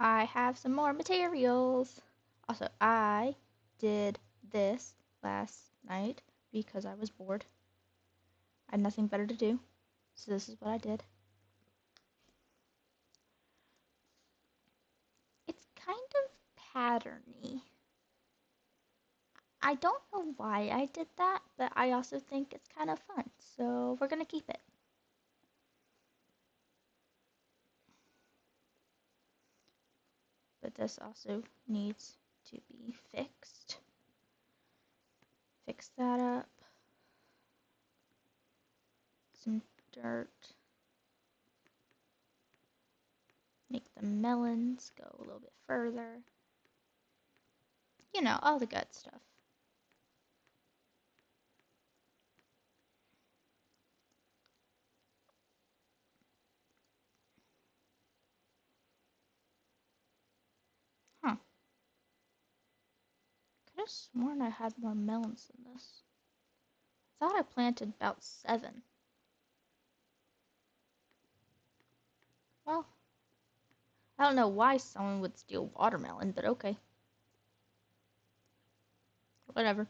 I have some more materials. Also, I did this last night because I was bored. I had nothing better to do, so this is what I did. It's kind of patterny. I don't know why I did that, but I also think it's kind of fun, so we're gonna keep it. But this also needs to be fixed. Fix that up. Some dirt. Make the melons go a little bit further. You know, all the good stuff. Huh. Could have sworn I had more melons than this. I thought I planted about 7. Well, I don't know why someone would steal watermelon, but okay. Whatever.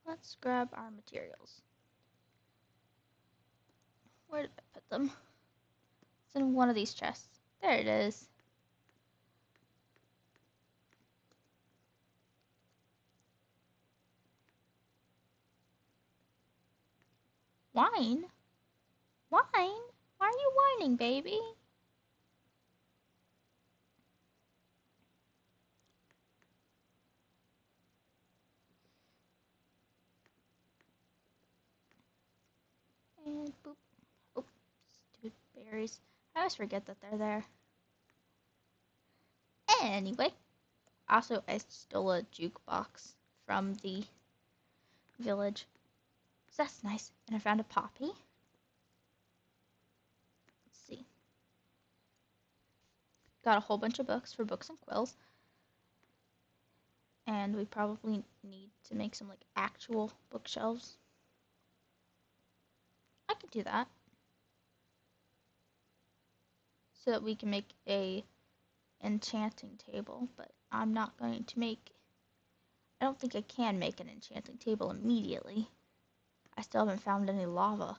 Let's grab our materials. Where did I put them? It's in one of these chests. There it is. Wine? Wine? Why are you whining, baby? And boop. Oh, stupid berries. I always forget that they're there. Anyway. Also, I stole a jukebox from the village. So that's nice. And I found a poppy. Let's see. Got a whole bunch of books for books and quills. And we probably need to make some like actual bookshelves. I could do that. So that we can make a enchanting table, but I'm not going to make, I don't think I can make an enchanting table immediately. I still haven't found any lava.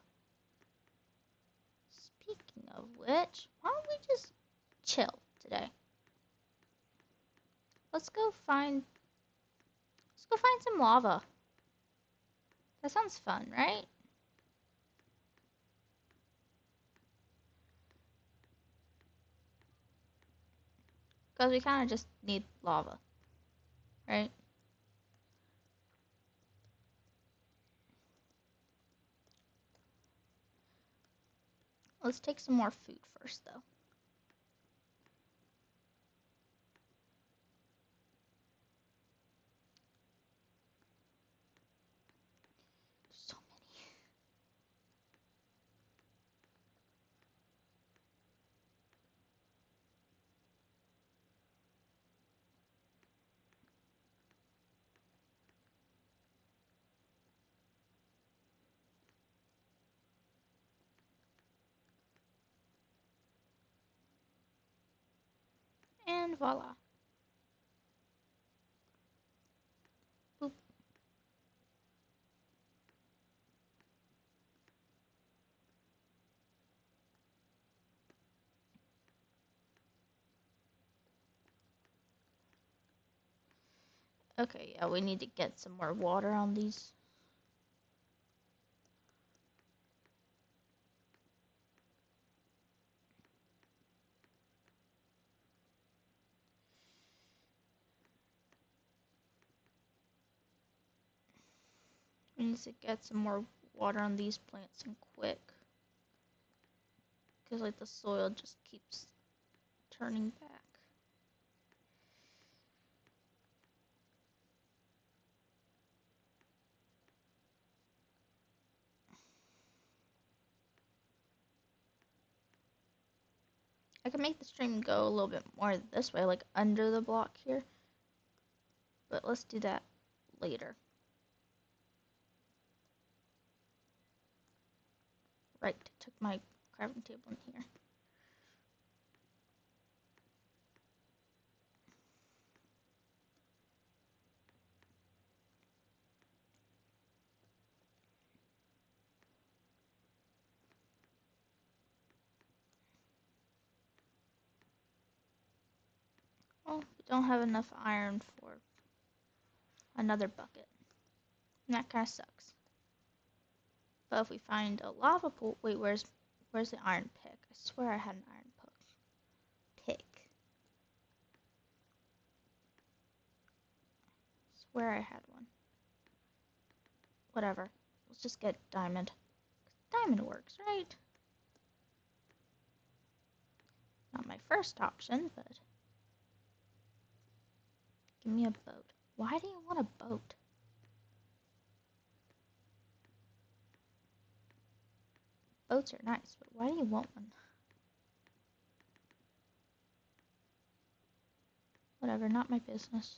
Speaking of which, why don't we just chill today? Let's go find some lava. That sounds fun, right? Because we kind of just need lava, right? Let's take some more food first, though. So many. And voila. Boop. Okay, yeah, we need to get some more water on these. We need to get some more water on these plants and quick. Because, like, the soil just keeps turning back. I can make the stream go a little bit more this way, like under the block here. But let's do that later. Right, took my crafting table in here. Well, we don't have enough iron for another bucket. And that kind of sucks. But if we find a lava pool... Wait, where's the iron pick? I swear I had an iron pick. Swear I had one. Whatever. Let's just get diamond. Diamond works, right? Not my first option, but... Give me a boat. Why do you want a boat? Boats are nice, but why do you want one? Whatever, not my business.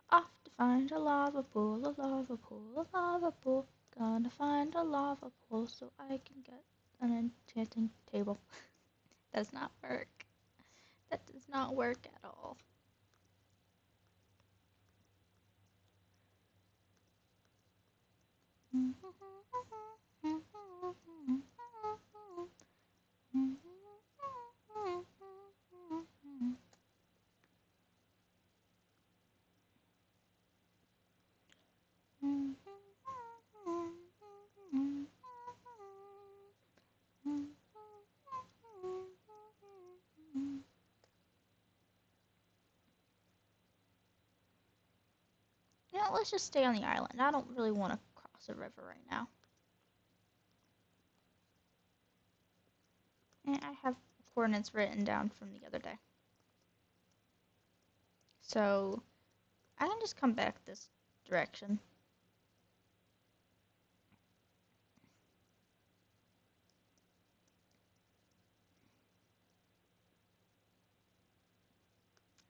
Off to find a lava pool, a lava pool, a lava pool. Gonna find a lava pool so I can get an enchanting table. Does not work. That does not work at all. You know, let's just stay on the island. I don't really want to cross a river right now. And I have coordinates written down from the other day. So, I can just come back this direction.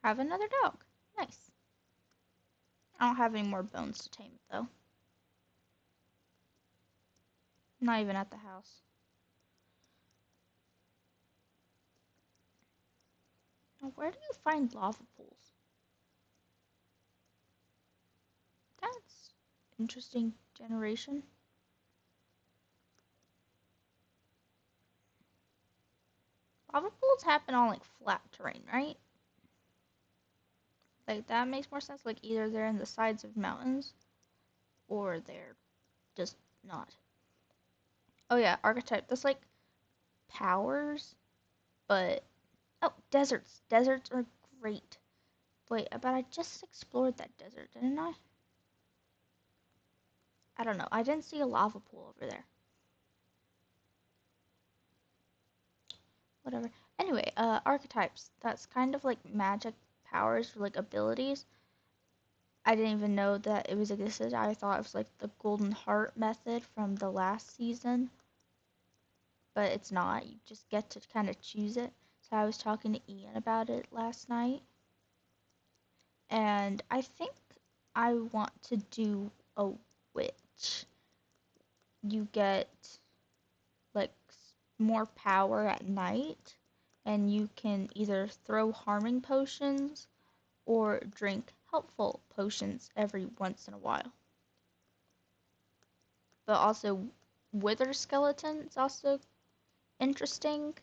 Have another dog. Nice. I don't have any more bones to tame it, though. Not even at the house. Now, where do you find lava pools? That's interesting generation. Lava pools happen on, like, flat terrain, right? Like, that makes more sense. Like, either they're in the sides of mountains, or they're just not. Oh, yeah, archetype. That's, like, powers, but... Oh, deserts. Deserts are great. Wait, but I just explored that desert, didn't I? I don't know. I didn't see a lava pool over there. Whatever. Anyway, archetypes. That's kind of like magic powers or like abilities. I didn't even know that it was existed. I thought it was like the golden heart method from the last season. But it's not. You just get to kind of choose it. So I was talking to Ian about it last night. And I think I want to do a witch. You get like more power at night, and you can either throw harming potions or drink helpful potions every once in a while. But also, wither skeleton is also interesting.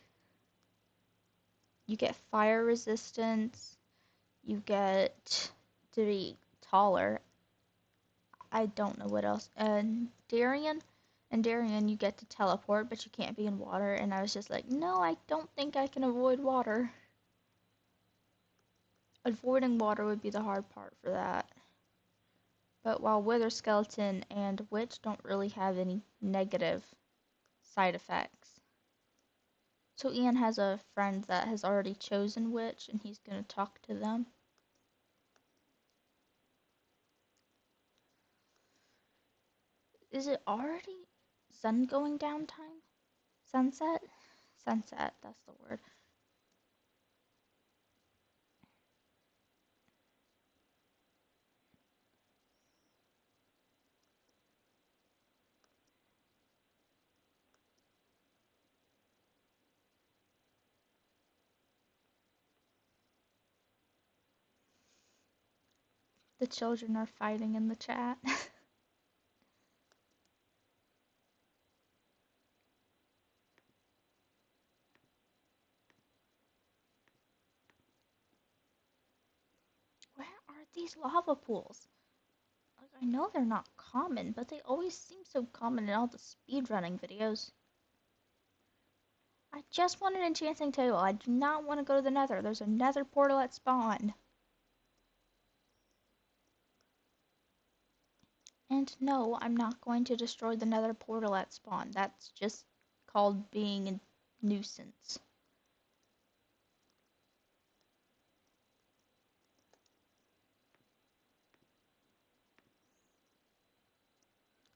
You get fire resistance. You get to be taller. I don't know what else. And Darien, you get to teleport, but you can't be in water. And I was just like, no, I don't think I can avoid water. Avoiding water would be the hard part for that. But while Wither Skeleton and Witch don't really have any negative side effects. So Ian has a friend that has already chosen Witch, and he's going to talk to them. Is it already sun going down time? Sunset? Sunset, that's the word. The children are fighting in the chat. Where are these lava pools? Like, I know they're not common, but they always seem so common in all the speedrunning videos. I just want an enchanting table. I do not want to go to the nether. There's a nether portal at spawn. And no, I'm not going to destroy the nether portal at spawn. That's just called being a nuisance.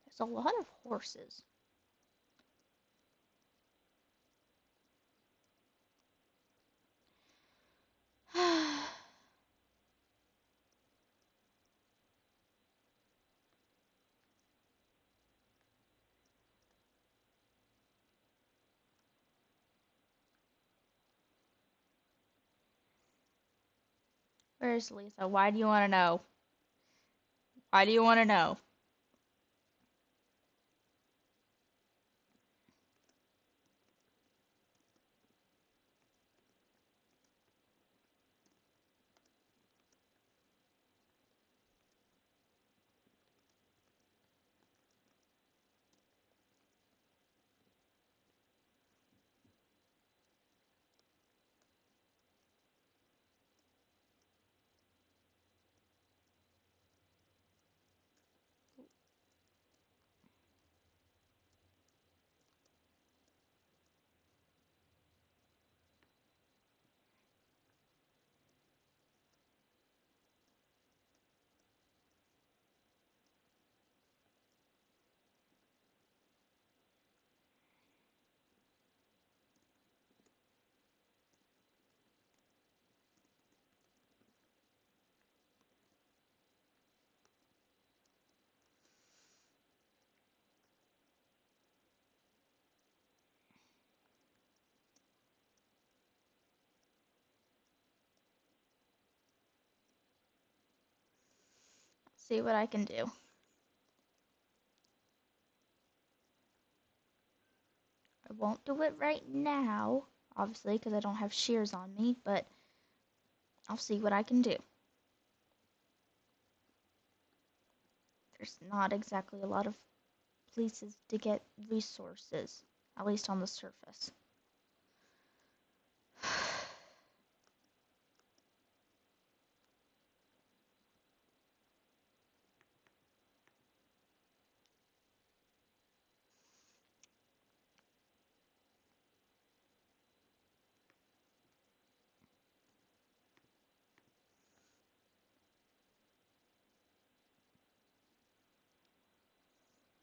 There's a lot of horses. Where's Lisa? Why do you want to know? Why do you want to know? See what I can do. I won't do it right now, obviously, because I don't have shears on me, but I'll see what I can do. There's not exactly a lot of places to get resources, at least on the surface.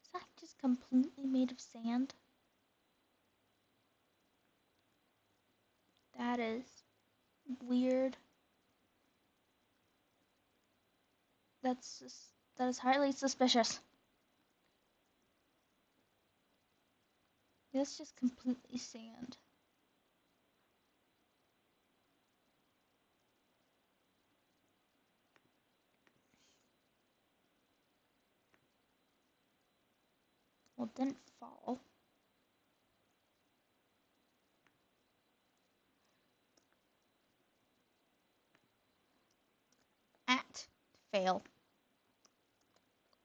Is that just completely made of sand? That is weird. That is highly suspicious. That's just completely sand. Well, it didn't fall. At fail.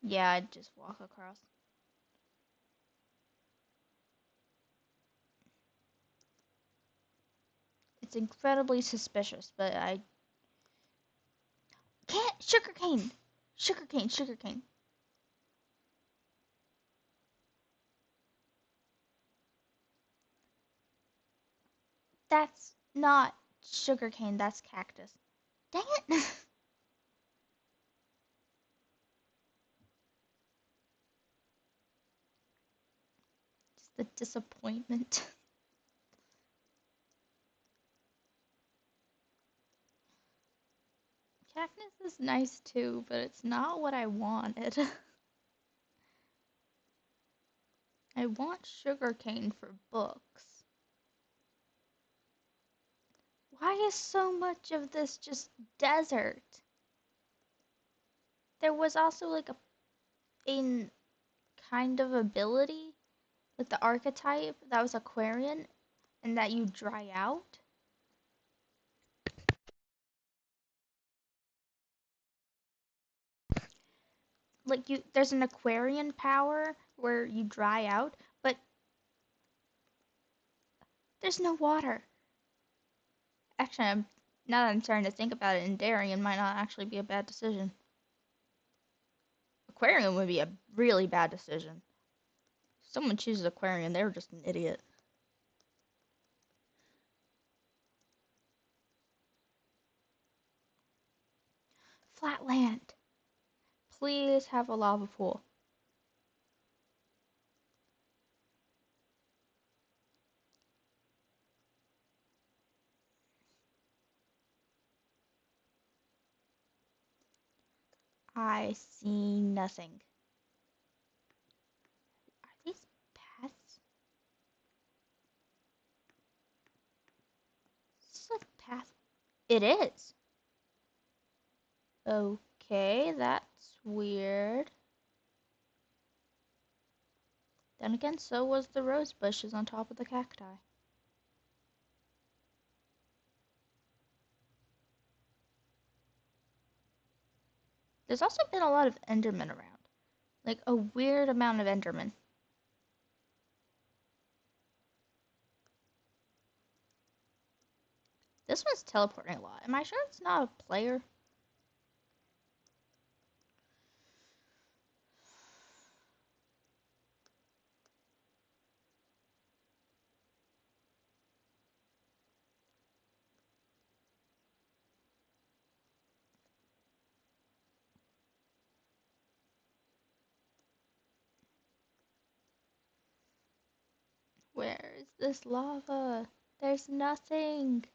Yeah, I'd just walk across. It's incredibly suspicious, but I can't. Sugarcane! Sugarcane, sugarcane. That's not sugarcane, that's cactus. Dang it! Just the disappointment. Cactus is nice too, but it's not what I wanted. I want sugarcane for books. Why is so much of this just desert? there was also like a kind of ability with the archetype that was Aquarian and that you dry out. Like there's an Aquarian power where you dry out, but there's no water. Actually, now that I'm starting to think about it, Endarian might not actually be a bad decision. Aquarian would be a really bad decision. If someone chooses Aquarian, they're just an idiot. Flat land. Please have a lava pool. I see nothing. Are these paths? Is this a path? It is. Okay, that's weird. Then again, so was the rose bushes on top of the cacti. There's also been a lot of Endermen around. Like a weird amount of Endermen. This one's teleporting a lot. Am I sure it's not a player? Where is this lava? There's nothing.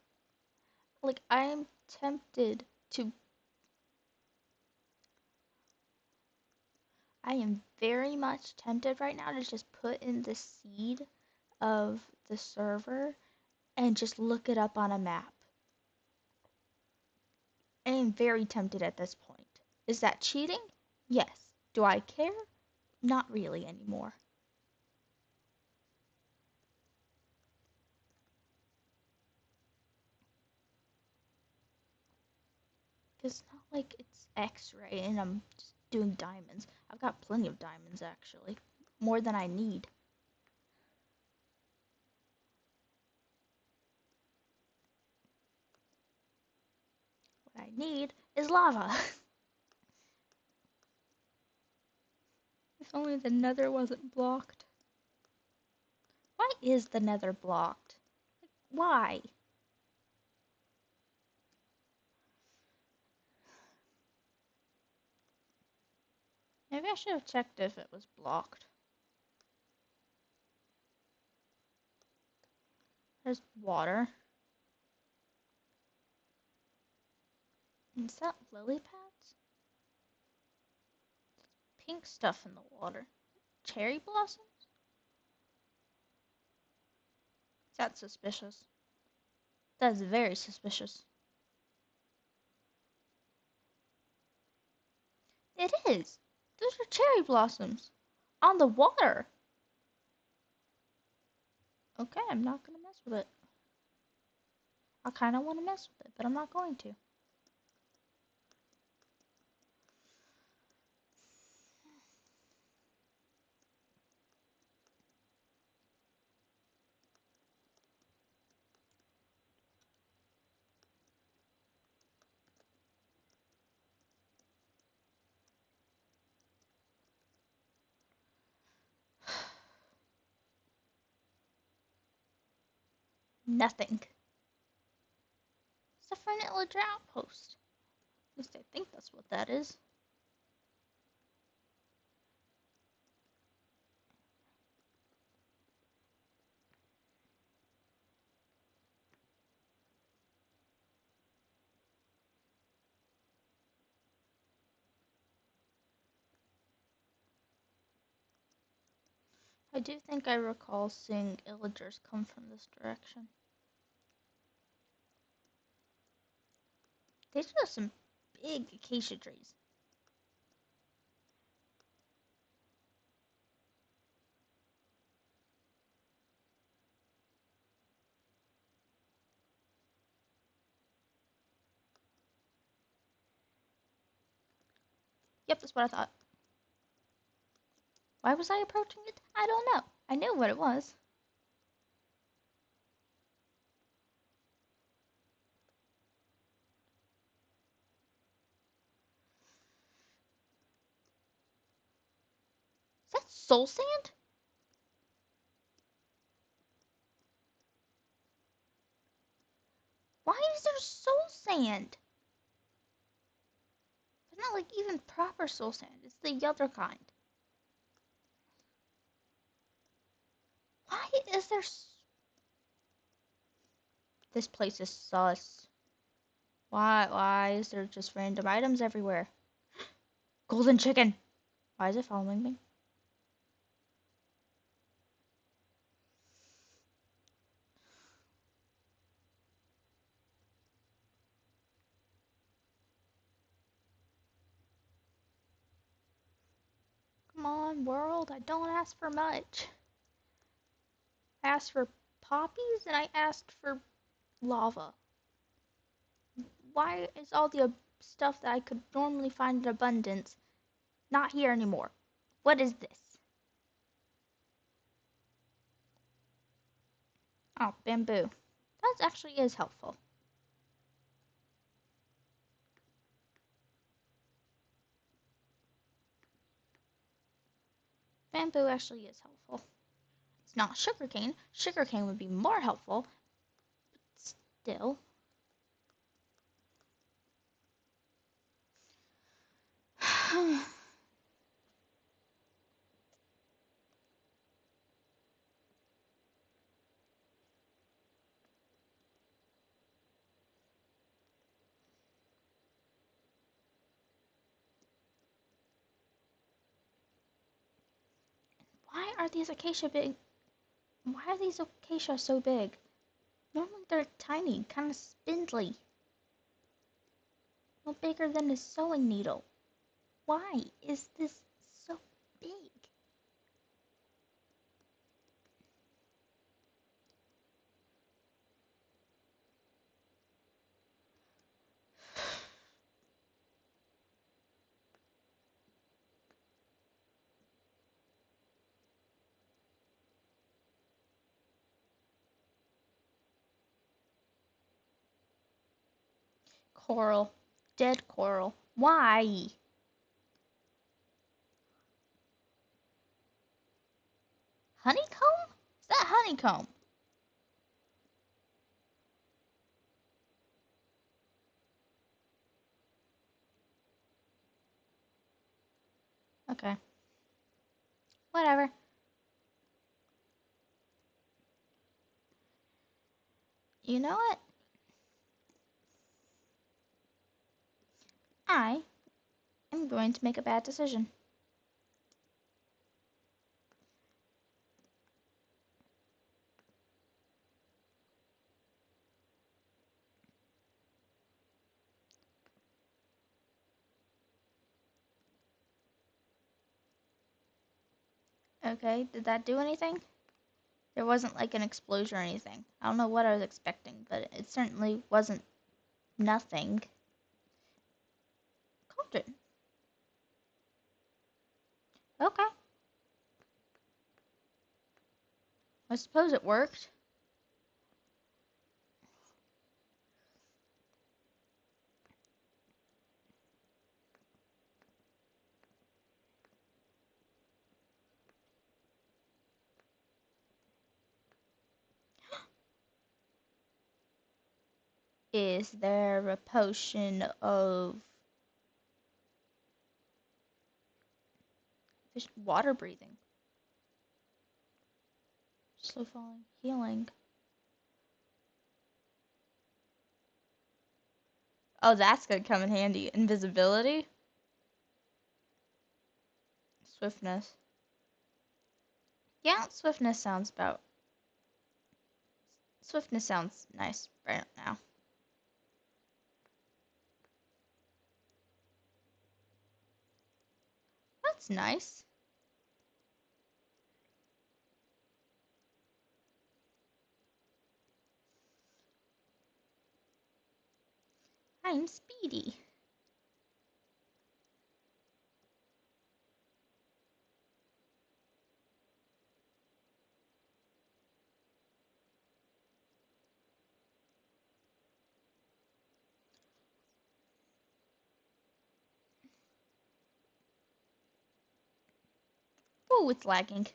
Like, I'm tempted to. I am very much tempted right now to just put in the seed of the server and just look it up on a map. I am very tempted at this point. Is that cheating? Yes. Do I care? Not really anymore. It's not like it's X-ray and I'm just doing diamonds. I've got plenty of diamonds actually. More than I need. What I need is lava. If only the nether wasn't blocked. Why is the nether blocked? Why? Maybe I should have checked if it was blocked. There's water. Is that lily pads? Pink stuff in the water. Cherry blossoms? That's suspicious. That's very suspicious. It is. Those are cherry blossoms. On the water. Okay, I'm not gonna mess with it. I kinda wanna mess with it, but I'm not going to. Nothing. It's a friendly little outpost. At least I think that's what that is. I do think I recall seeing illagers come from this direction. These are some big acacia trees. Yep, that's what I thought. Why was I approaching it? I don't know. I knew what it was. Is that soul sand? Why is there soul sand? It's not like even proper soul sand. It's the other kind. Why is there... This place is sus. Why is there just random items everywhere? Golden chicken! Why is it following me? Come on, world. I don't ask for much. I asked for poppies and I asked for lava. Why is all the stuff that I could normally find in abundance not here anymore? What is this? Oh, bamboo. That actually is helpful. Bamboo actually is helpful. It's not sugarcane. Sugarcane would be more helpful. But still. Why are these acacia big? Why are these acacia so big? Normally they're tiny, kind of spindly. No bigger than a sewing needle. Why is this so big? Coral. Dead coral. Why? Honeycomb? Is that honeycomb? Okay. Whatever. You know what? I am going to make a bad decision. Okay, did that do anything? There wasn't like an explosion or anything. I don't know what I was expecting, but it certainly wasn't nothing. Cauldron. Okay. I suppose it worked. Is there a potion of fish water breathing? Slow falling. Healing. Oh, that's gonna come in handy. Invisibility. Swiftness. Yeah, swiftness sounds about... Swiftness sounds nice right now. That's nice. I'm speedy. Oh, it's lagging.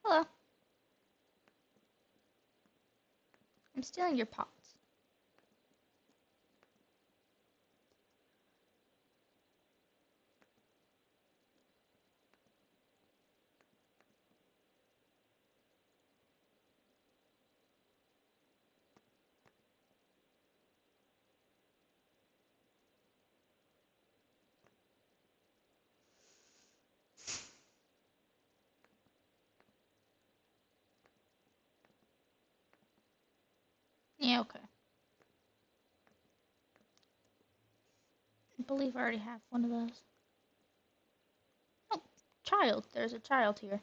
Hello. I'm stealing your pots. Yeah, okay. I believe I already have one of those. Oh, child. There's a child here.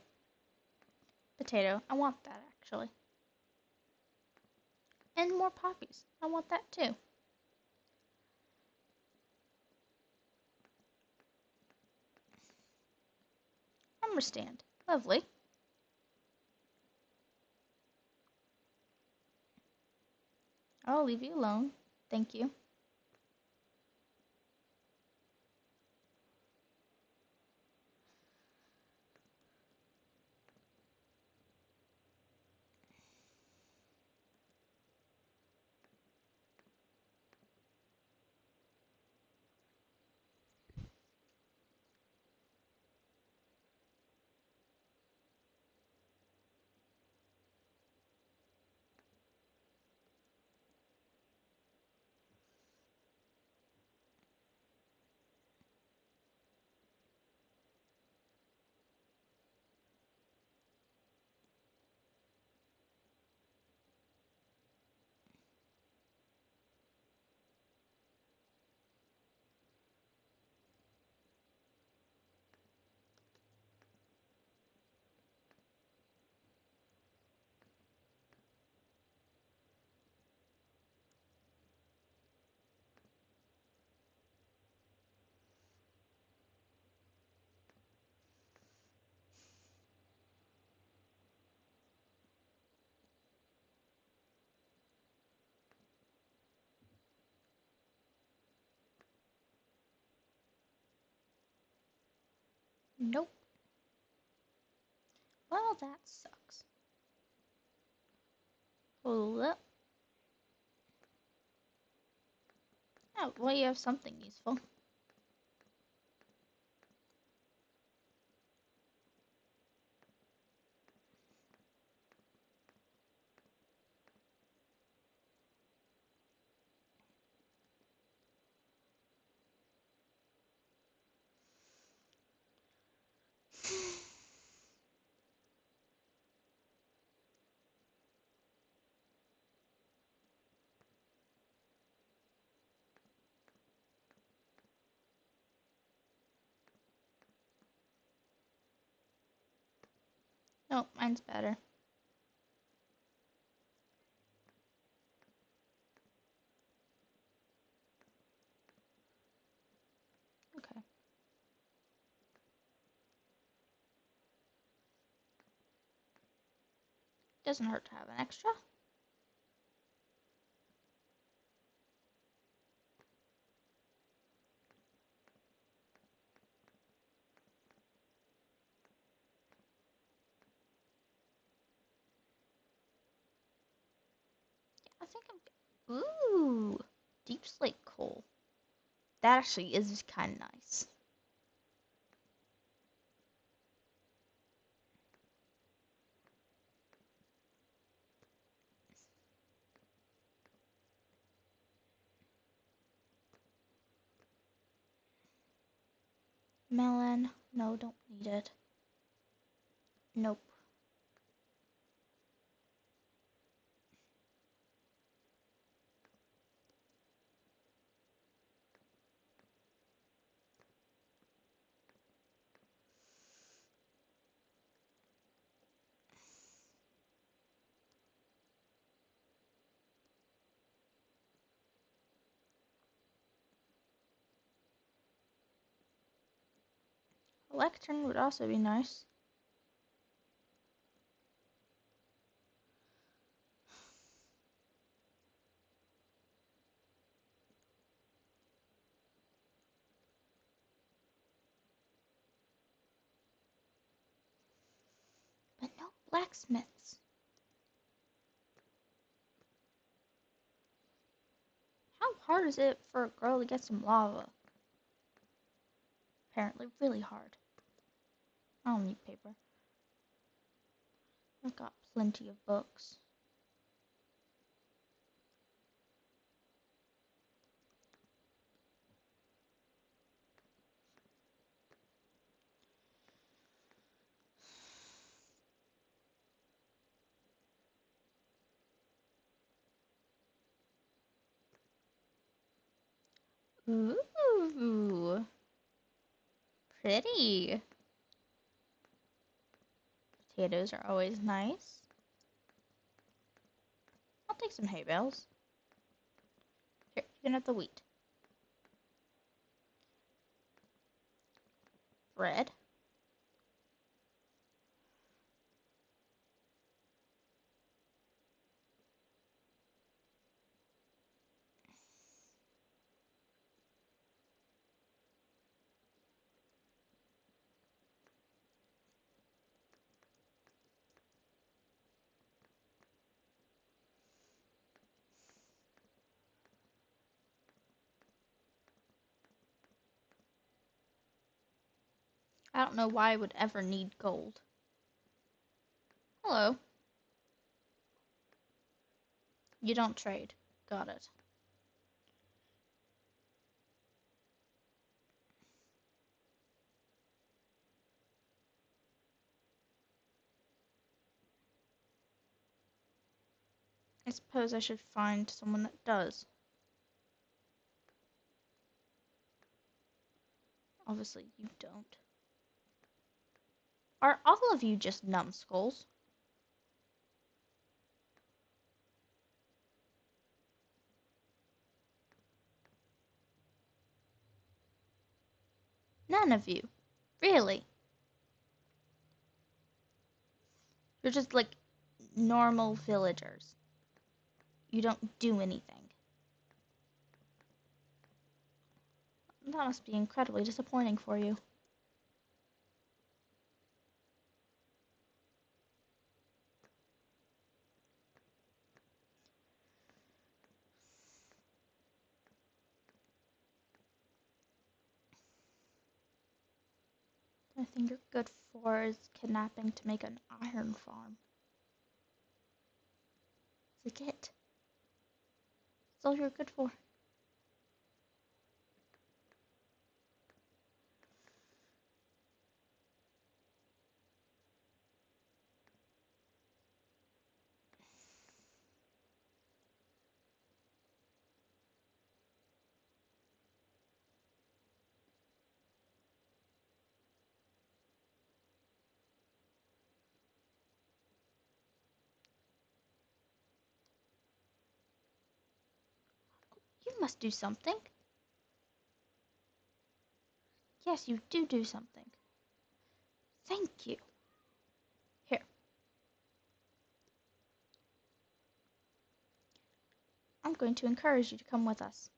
Potato. I want that, actually. And more poppies. I want that, too. Armor stand. Lovely. I'll leave you alone. Thank you. Nope. Well, that sucks. Hold up. Oh, well, you have something useful. Nope, mine's better. Okay. Doesn't hurt to have an extra. I think I'm. Ooh, deep slate coal. That actually is kind of nice. Melon. No, don't need it. Nope. A lectern would also be nice. But no blacksmiths. How hard is it for a girl to get some lava? Apparently really hard. I don't need paper. I've got plenty of books. Ooh, pretty. Potatoes are always nice. I'll take some hay bales. Here, you can have the wheat. Bread. I don't know why I would ever need gold. Hello. You don't trade. Got it. I suppose I should find someone that does. Obviously, you don't. Are all of you just numbskulls? None of you. Really? You're just like normal villagers. You don't do anything. That must be incredibly disappointing for you. The only thing you're good for is kidnapping to make an iron farm. It's like it. That's all you're good for. You must do something. Yes, you do something. Thank you. Here. I'm going to encourage you to come with us.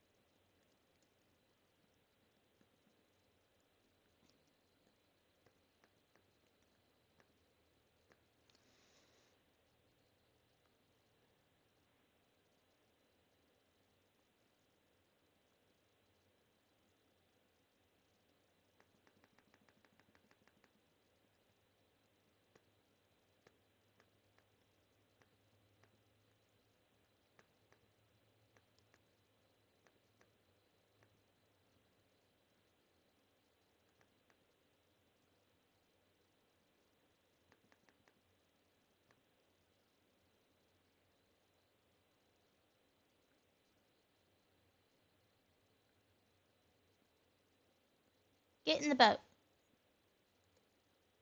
Get in the boat.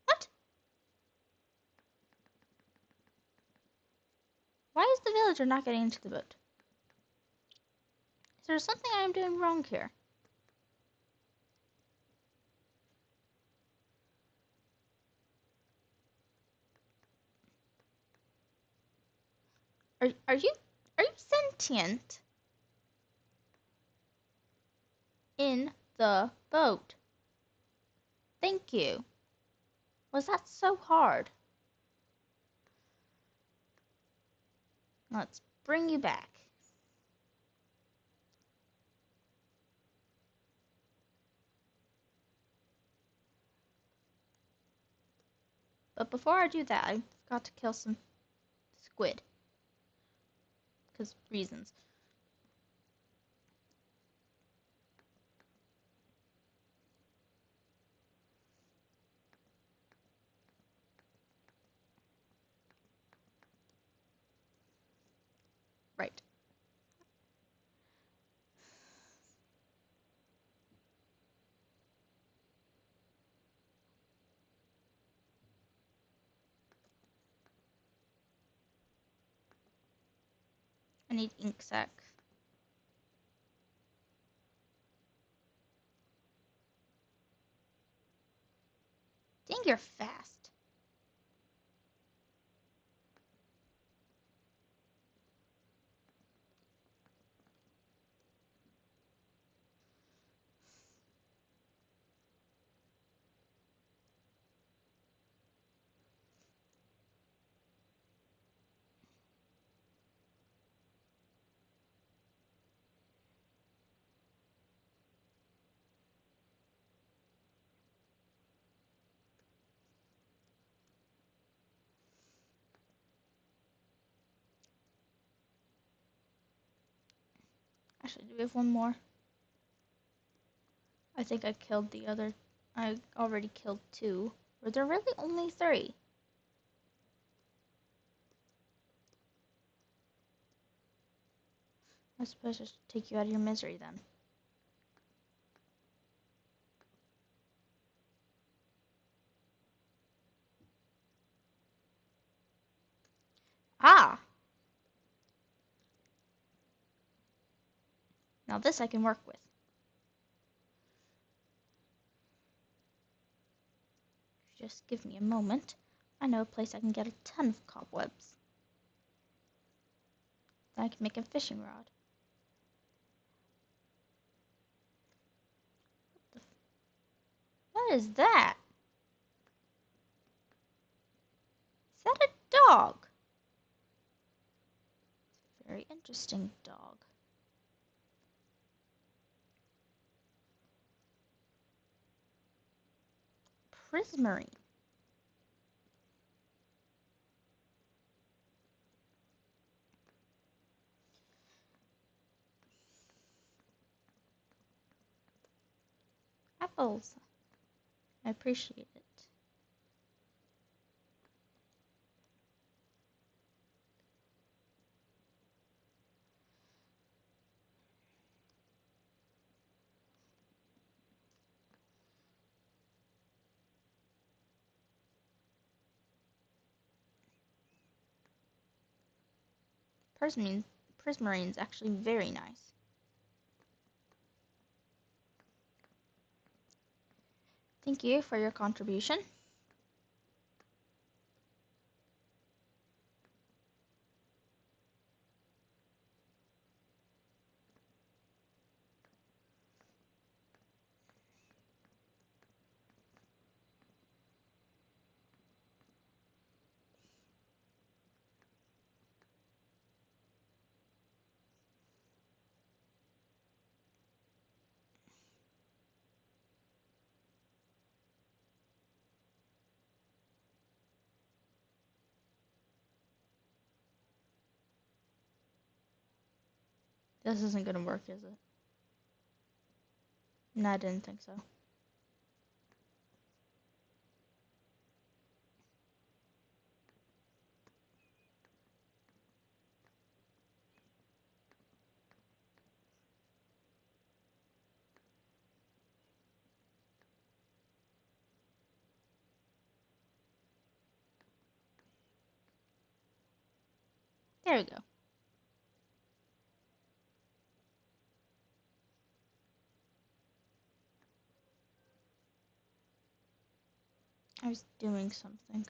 What? Why is the villager not getting into the boat? Is there something I am doing wrong here? Are you sentient in the boat? Thank you. Was that so hard? Let's bring you back. But before I do that, I got to kill some squid. Because reasons. Right. I need ink sac. Dang, you're fast. Actually, do we have one more? I think I killed the other. I already killed two. Were there really only three? I suppose I should take you out of your misery then. Ah! Now this I can work with. Just give me a moment. I know a place I can get a ton of cobwebs. Then I can make a fishing rod. What is that? Is that a dog? Very interesting dog. Prismarine. Apples. I appreciate it. Prismarine's actually very nice. Thank you for your contribution. This isn't gonna work, is it? No, I didn't think so. There we go. I was doing something.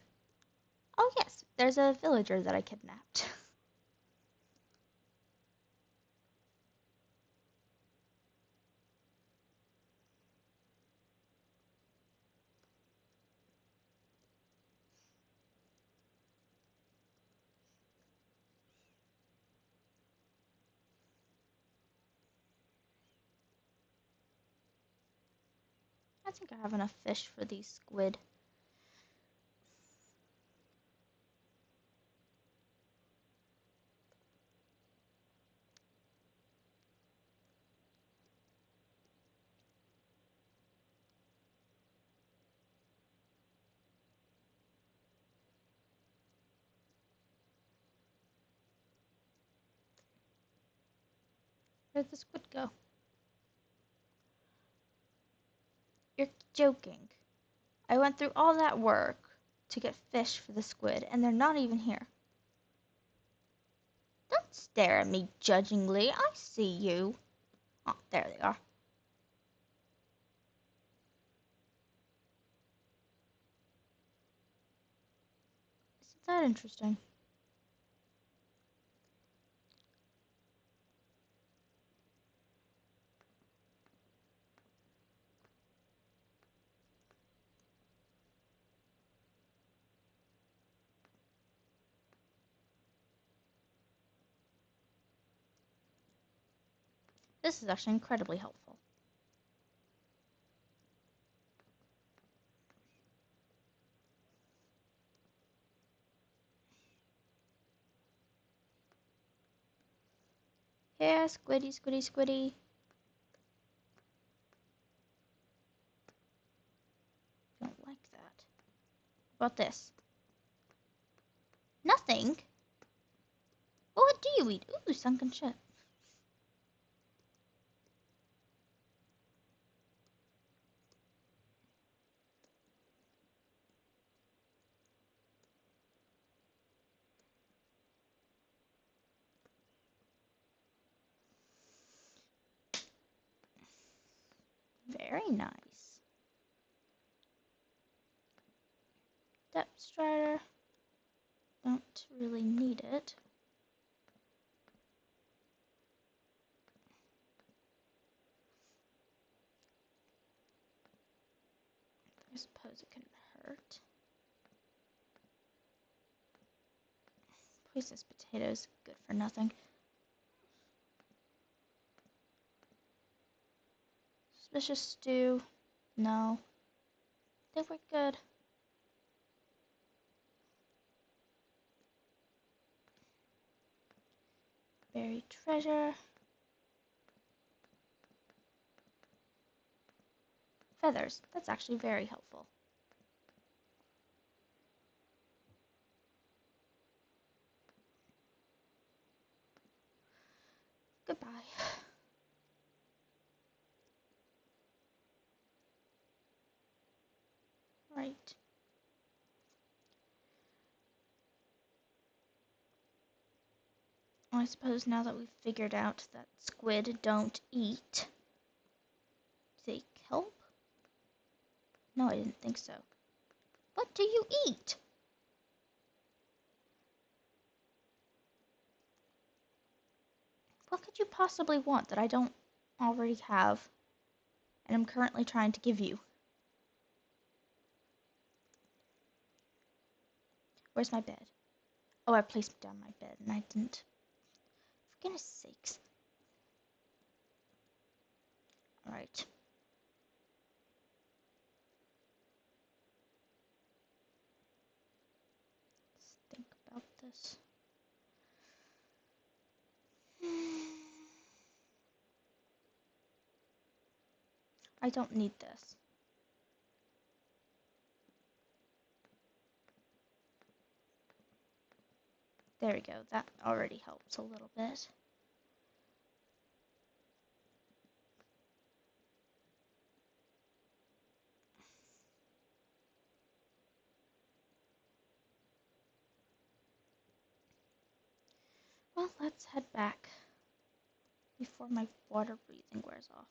Oh yes, there's a villager that I kidnapped. I think I have enough fish for these squid. Where'd the squid go? You're joking. I went through all that work to get fish for the squid, and they're not even here. Don't stare at me judgingly. I see you. Oh, there they are. Isn't that interesting? This is actually incredibly helpful. Here, squiddy, squiddy, squiddy. Don't like that. What about this? Nothing? Well, what do you eat? Ooh, sunken ship. Very nice. Depth strider. Don't really need it. I suppose it couldn't hurt. Poisonous potatoes, good for nothing. Suspicious stew, no. Think we're good. Buried treasure. Feathers, that's actually very helpful. Goodbye. Right. I suppose now that we've figured out that squid don't eat, do they kelp? No, I didn't think so. What do you eat? What could you possibly want that I don't already have and I'm currently trying to give you? Where's my bed? Oh, I placed down my bed and I didn't. For goodness sakes. Alright. Let's think about this. I don't need this. There we go. That already helps a little bit. Well, let's head back before my water breathing wears off.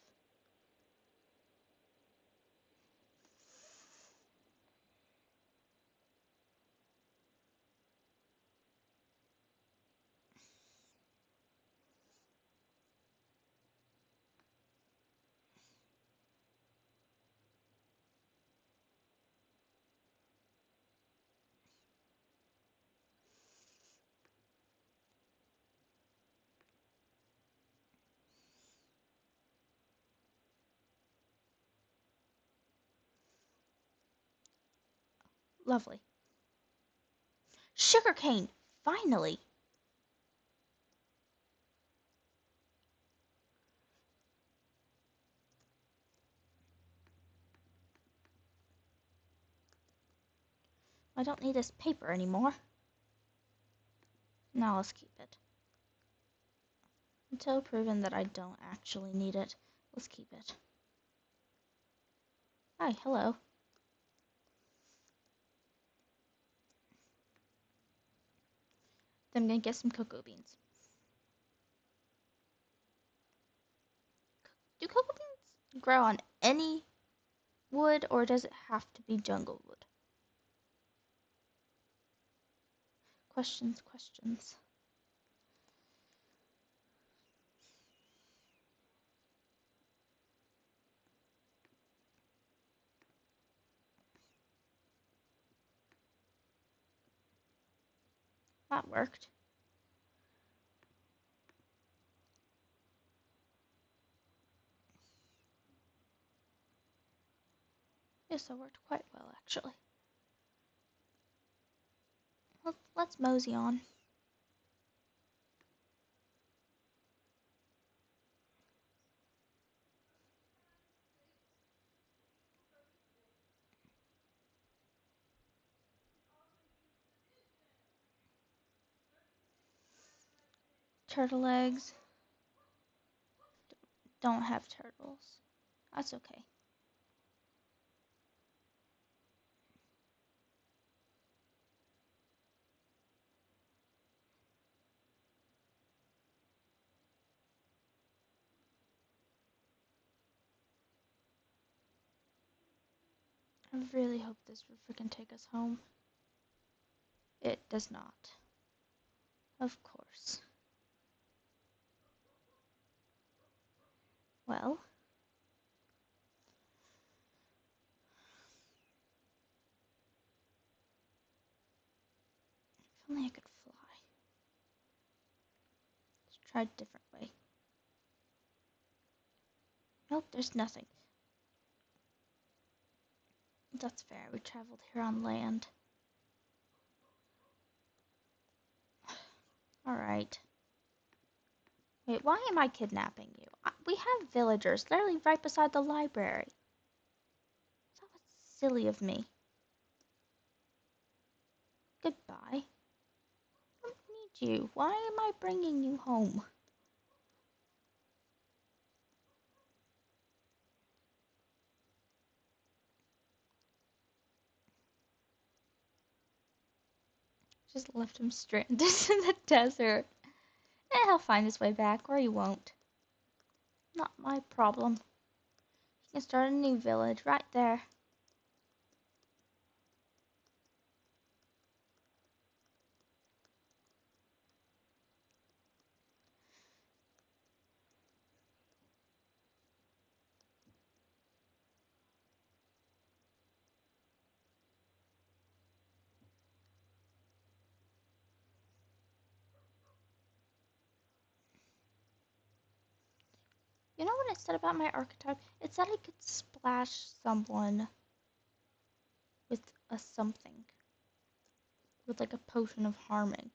Lovely. Sugarcane! Finally! I don't need this paper anymore. Now let's keep it. Until proven that I don't actually need it, let's keep it. Hi, hello. Then I'm gonna get some cocoa beans. Do cocoa beans grow on any wood, or does it have to be jungle wood? Questions, questions. That worked. Yes, that worked quite well, actually. Let's mosey on. Turtle eggs. Don't have turtles. That's okay. I really hope this river can take us home. It does not. Of course. Well. If only I could fly. Let's try a different way. Nope, there's nothing. That's fair. We traveled here on land. Alright. Wait, why am I kidnapping you? We have villagers literally right beside the library. That was silly of me. Goodbye. I don't need you. Why am I bringing you home? Just left him stranded in the desert. He'll find his way back, or he won't. Not my problem. He can start a new village right there. You know what it said about my archetype? It said I could splash someone with a something. With like a potion of harming.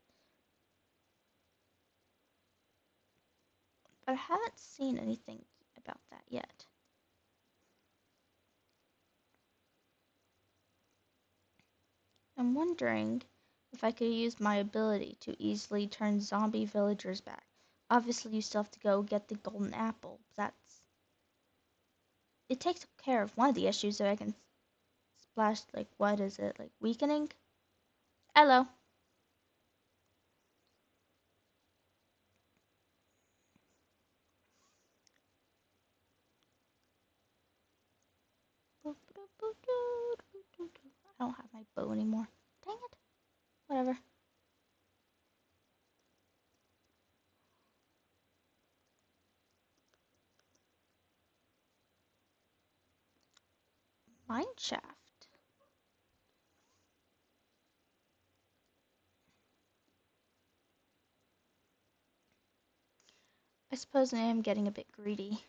But I haven't seen anything about that yet. I'm wondering if I could use my ability to easily turn zombie villagers back. Obviously, you still have to go get the golden apple. It takes care of one of the issues, so I can splash, like, what is it? Like, weakening? Hello. I don't have my bow anymore. Dang it. Whatever. Mineshaft. I suppose I am getting a bit greedy.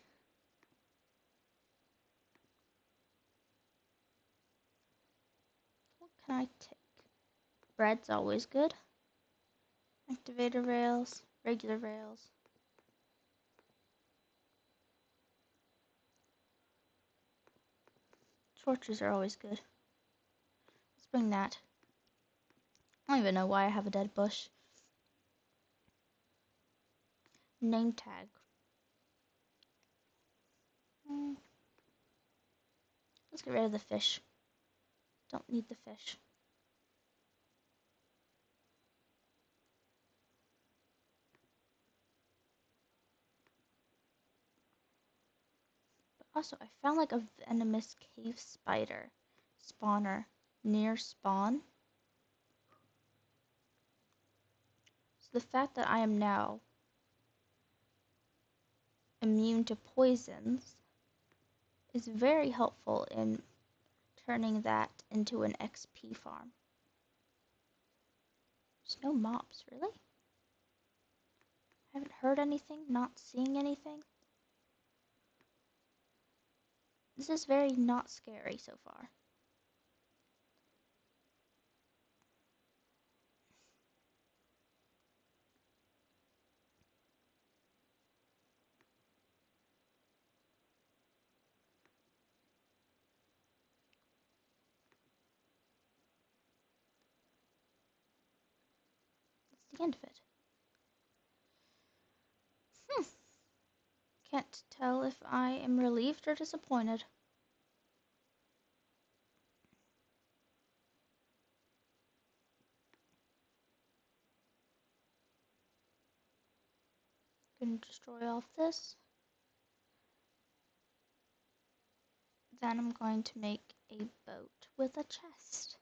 What can I take? Bread's always good. Activator rails, regular rails. Torches are always good. Let's bring that. I don't even know why I have a dead bush. Name tag. Let's get rid of the fish. Don't need the fish. But also, I found like a venomous cave spider spawner near spawn. So the fact that I am now immune to poisons is very helpful in turning that into an XP farm. There's no mobs, really? Haven't heard anything, not seeing anything. This is very not scary so far. That's the end of it. Can't tell if I am relieved or disappointed. Gonna destroy all of this. Then I'm going to make a boat with a chest.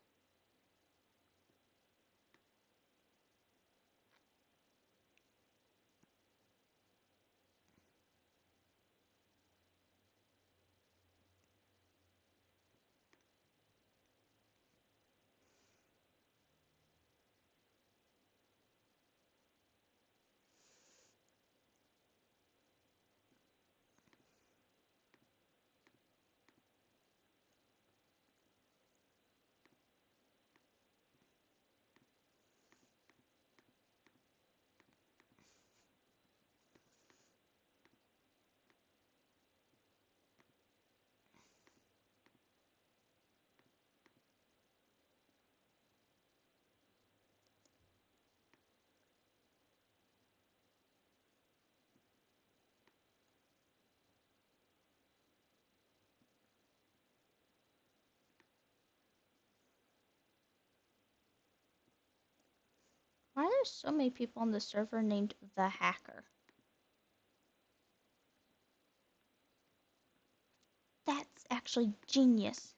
Why are there so many people on the server named The Hacker? That's actually genius.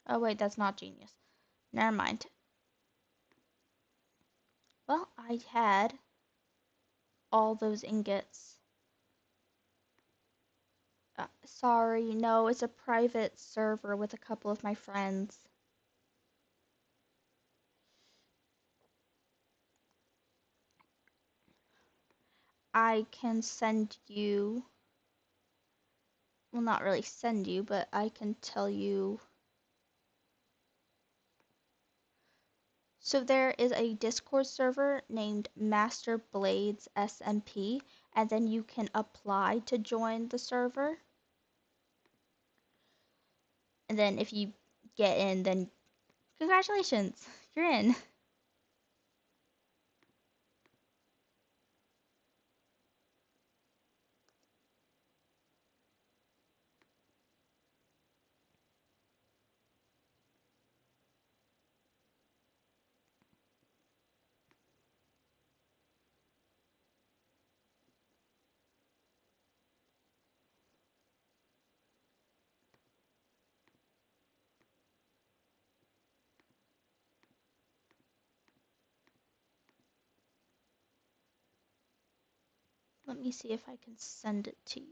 Oh wait, that's not genius. Never mind. Well, I had all those ingots. Sorry, no, it's a private server with a couple of my friends. I can send you, well, not really send you, but I can tell you. So there is a Discord server named Master Blades SMP, and then you can apply to join the server. And then if you get in, then congratulations, you're in. Let me see if I can send it to you.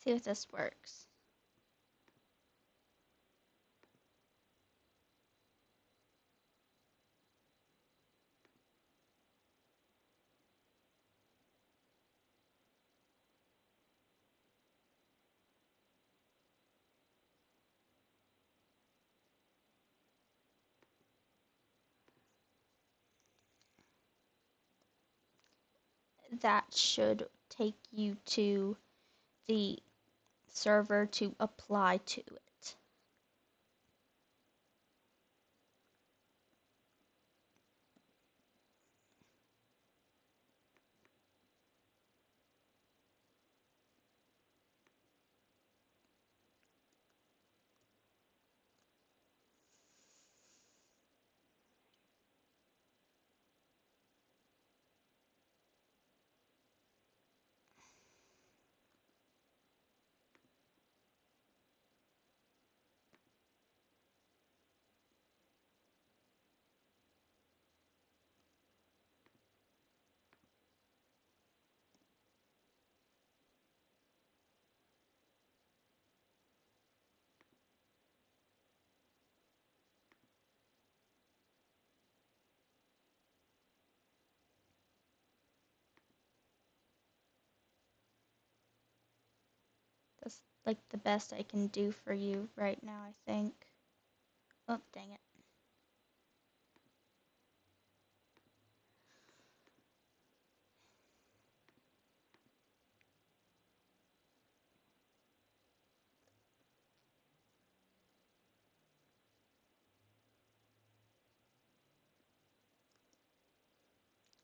See if this works. that should take you to the server to apply to it. That's like the best I can do for you right now, I think. Oh, dang it.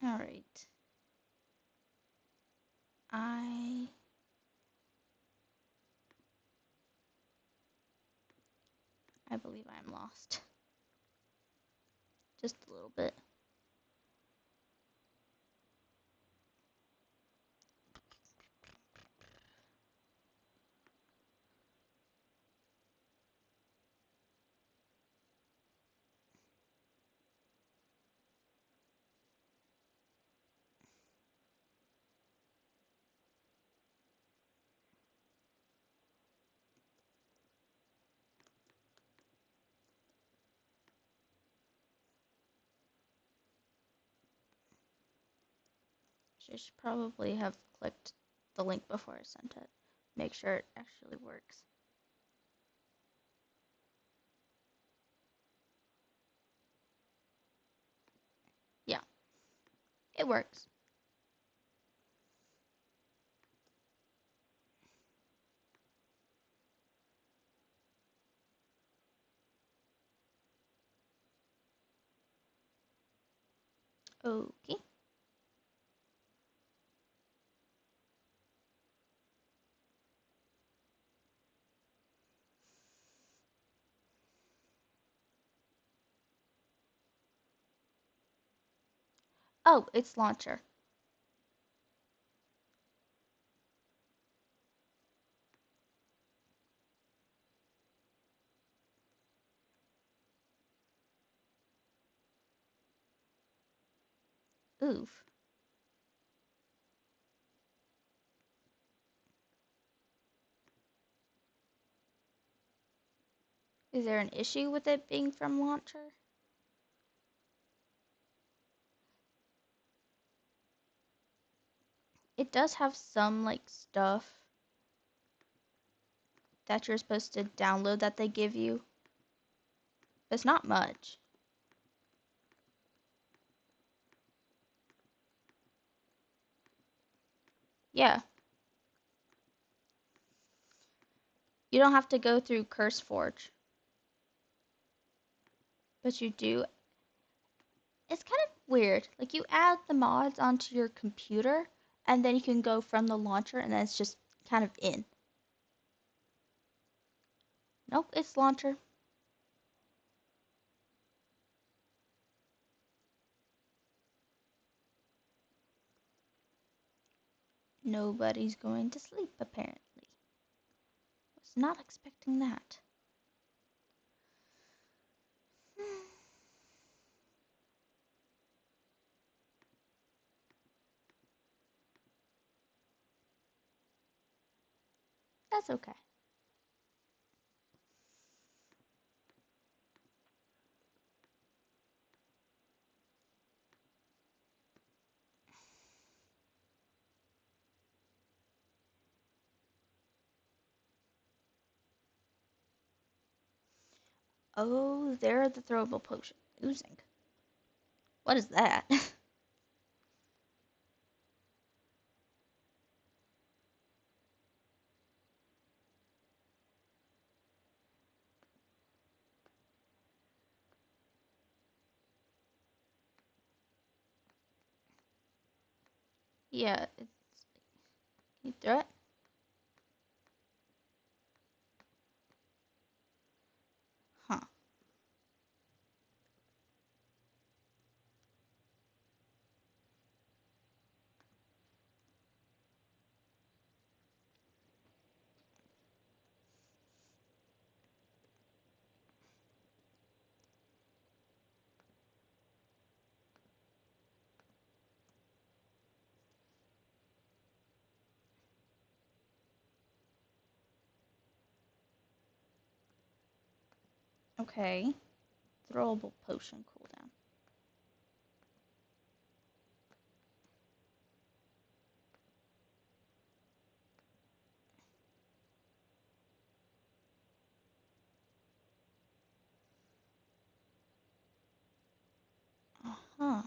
All right. I believe I'm lost. Just a little bit. I should probably have clicked the link before I sent it. Make sure it actually works. Yeah, it works. Okay. Oh, it's launcher. Oof. Is there an issue with it being from launcher? It does have some like stuff that you're supposed to download that they give you. But it's not much. Yeah. You don't have to go through CurseForge. But you do. It's kind of weird. Like you add the mods onto your computer and then you can go from the launcher and then it's just kind of in. Nope, it's launcher. Nobody's going to sleep, apparently. Was not expecting that. That's okay. Oh, there are the throwable potions oozing. What is that? Yeah, it's, can you throw it? Huh. Okay. Throwable potion cooldown. Uh-huh.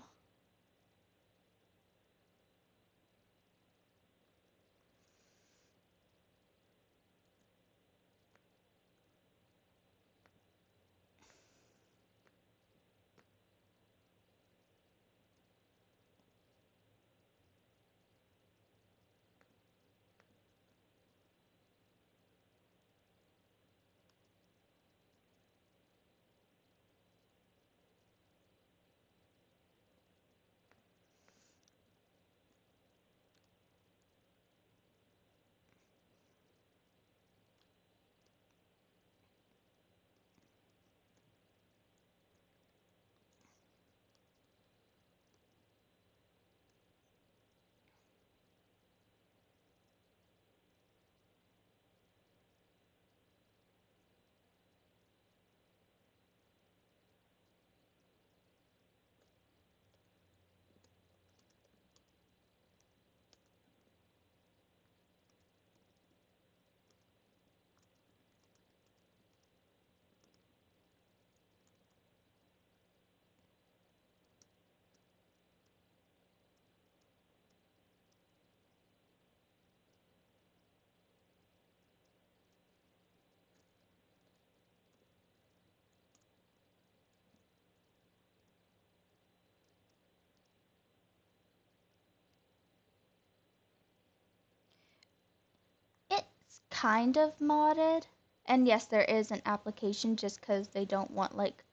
It's kind of modded. And yes, there is an application just because they don't want like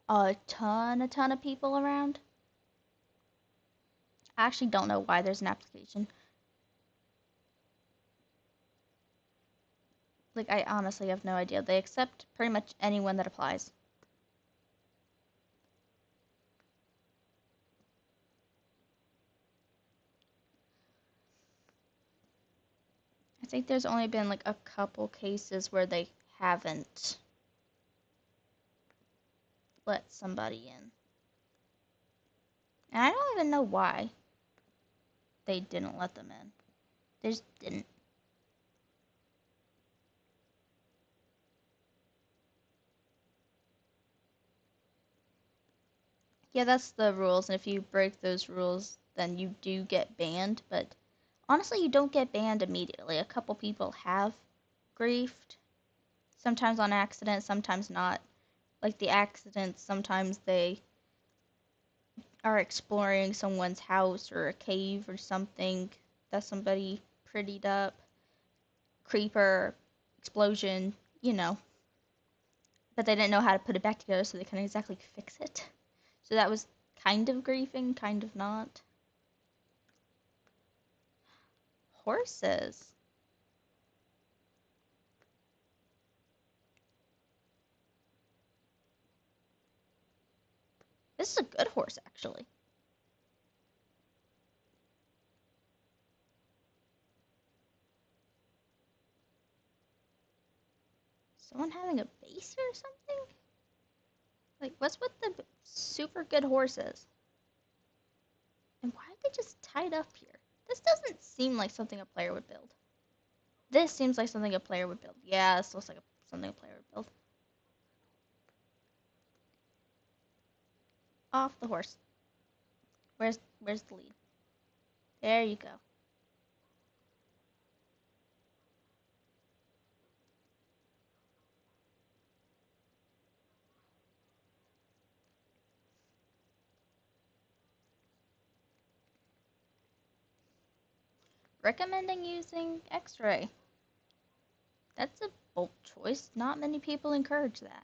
a ton of people around. I actually don't know why there's an application. Like, I honestly have no idea. They accept pretty much anyone that applies. I think there's only been like a couple cases where they haven't let somebody in. And I don't even know why they didn't let them in. They just didn't. Yeah, that's the rules, and if you break those rules, then you do get banned, but honestly, you don't get banned immediately. A couple people have griefed, sometimes on accident, sometimes not. Like the accidents, sometimes they are exploring someone's house or a cave or something that somebody prettied up. Creeper, explosion, you know. But they didn't know how to put it back together, so they couldn't exactly fix it. So that was kind of griefing, kind of not. Horses. This is a good horse, actually. Someone having a base here or something? Like, what's with the super good horses? And why are they just tied up here? This doesn't seem like something a player would build. This seems like something a player would build. Yeah, this looks like something a player would build. Off the horse. Where's the lead? There you go. recommending using X-ray. That's a bold choice. Not many people encourage that.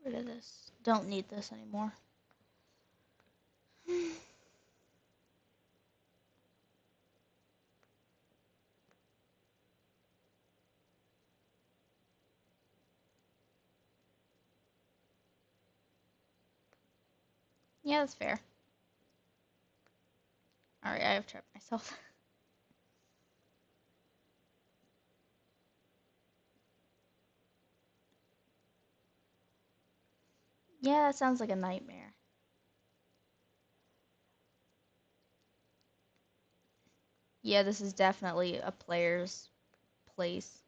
Get rid of this. Don't need this anymore. Yeah, that's fair. Alright, I have trapped myself. Yeah, that sounds like a nightmare. Yeah, this is definitely a player's place.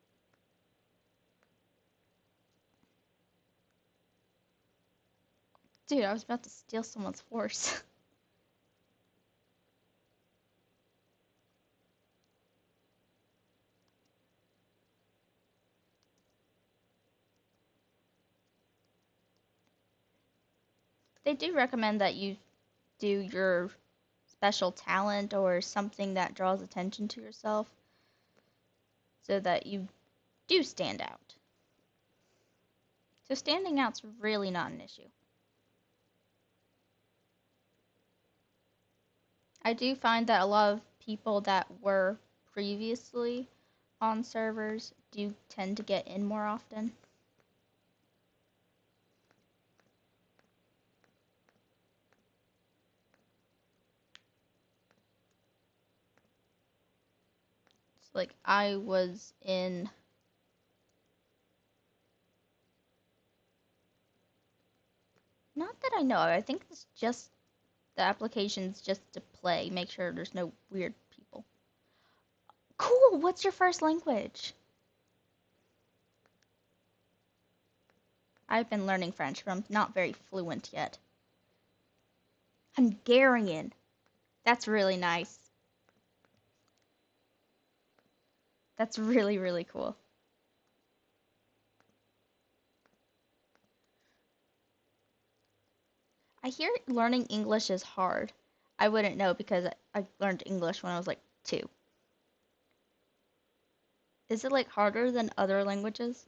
Dude, I was about to steal someone's horse. They do recommend that you do your special talent or something that draws attention to yourself so that you do stand out. So standing out's really not an issue. I do find that a lot of people that were previously on servers do tend to get in more often. So like I was in not that I know of, I think it's just the application's just to play, make sure there's no weird people. Cool, what's your first language? I've been learning French, but I'm not very fluent yet. Hungarian. That's really nice. That's really, really cool. I hear learning English is hard. I wouldn't know because I learned English when I was like 2. Is it like harder than other languages?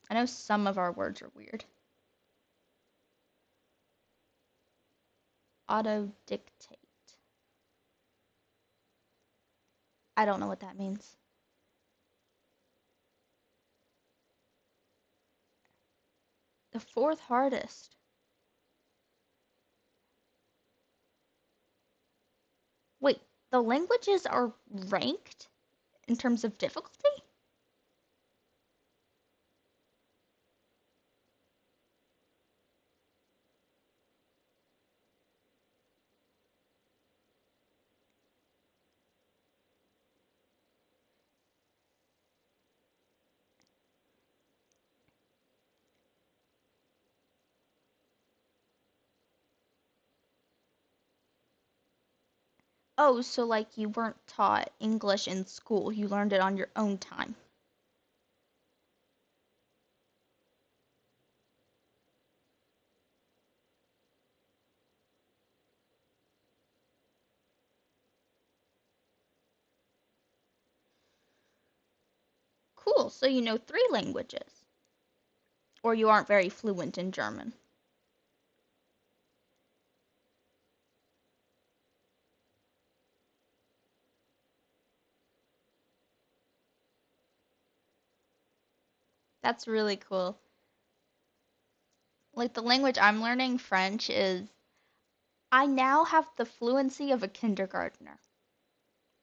I know some of our words are weird. Auto dictate. I don't know what that means. The 4th hardest. Wait, the languages are ranked in terms of difficulty? Oh, so like you weren't taught English in school, you learned it on your own time. Cool, so you know 3 languages. Or you aren't very fluent in German. That's really cool. Like the language I'm learning, French, is I now have the fluency of a kindergartner,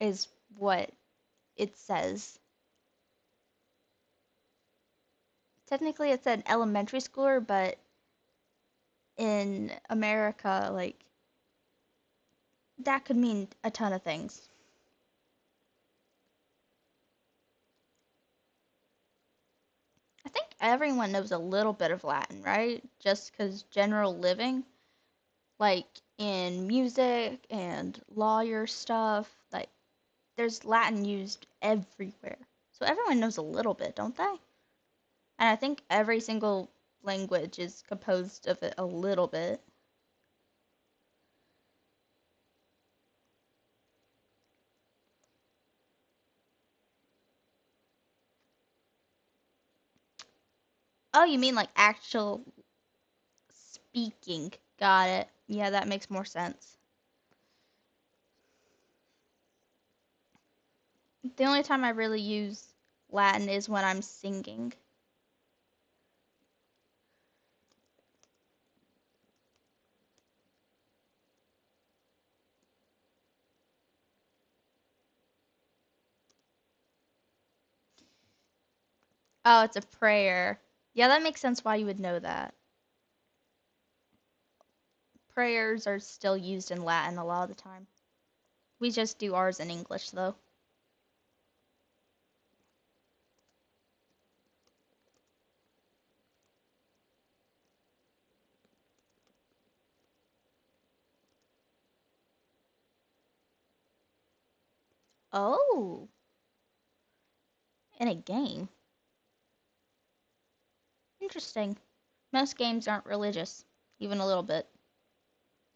is what it says. Technically, it's an elementary schooler, but in America, like, that could mean a ton of things. I think everyone knows a little bit of Latin, right? Just because general living, like in music and lawyer stuff, like there's Latin used everywhere. So everyone knows a little bit, don't they? And I think every single language is composed of it a little bit. Oh, you mean like actual speaking. Got it. Yeah, that makes more sense. The only time I really use Latin is when I'm singing. Oh, it's a prayer. Yeah, that makes sense why you would know that. Prayers are still used in Latin a lot of the time. We just do ours in English, though. Oh, in a game. Interesting. Most games aren't religious, even a little bit,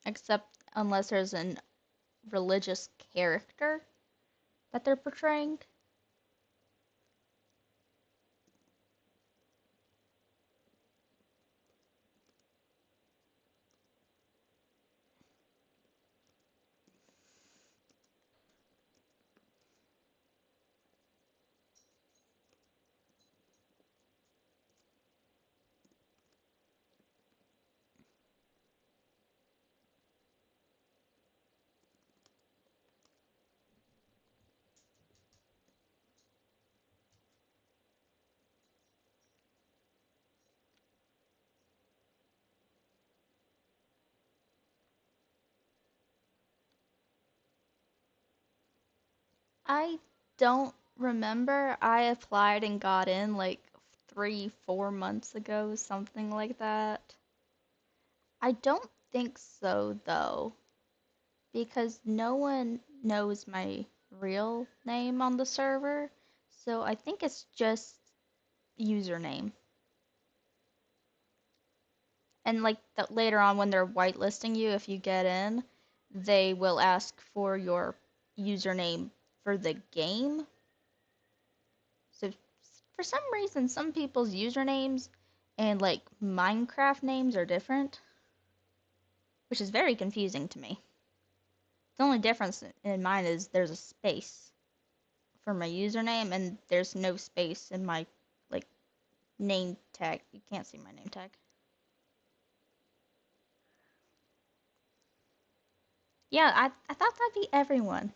except unless there's an religious character that they're portraying. I don't remember. I applied and got in like 3, 4 months ago, something like that. I don't think so, though, because no one knows my real name on the server. So I think it's just username. And like later on when they're whitelisting you, if you get in, they will ask for your username for the game. So for some reason, some people's usernames and like Minecraft names are different, which is very confusing to me. The only difference in mine is there's a space for my username and there's no space in my like name tag. You can't see my name tag. Yeah, I thought that'd be everyone.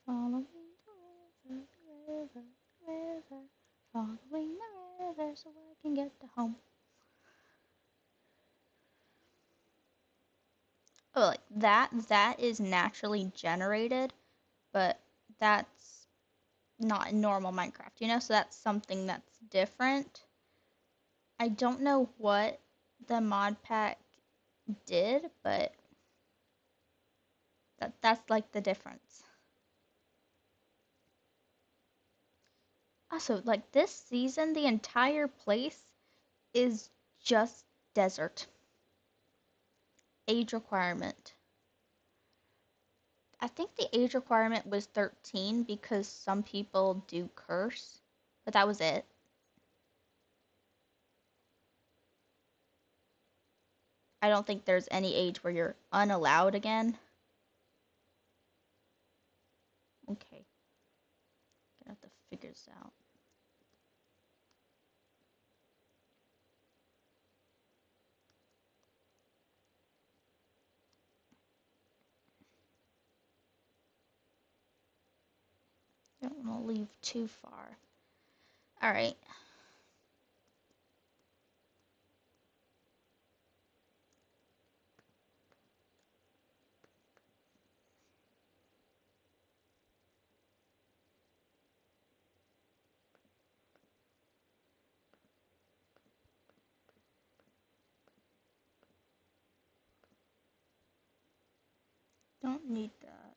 Following the river, river, following the river so I can get to home. Oh, like that is naturally generated, but that's not in normal Minecraft, so that's something that's different. I don't know what the mod pack did, but that's like the difference. Also, like this season, the entire place is just desert. Age requirement. I think the age requirement was 13 because some people do curse, but that was it. I don't think there's any age where you're unallowed again. Okay, gonna have to figure this out. Don't want to leave too far. Alright. Don't need that.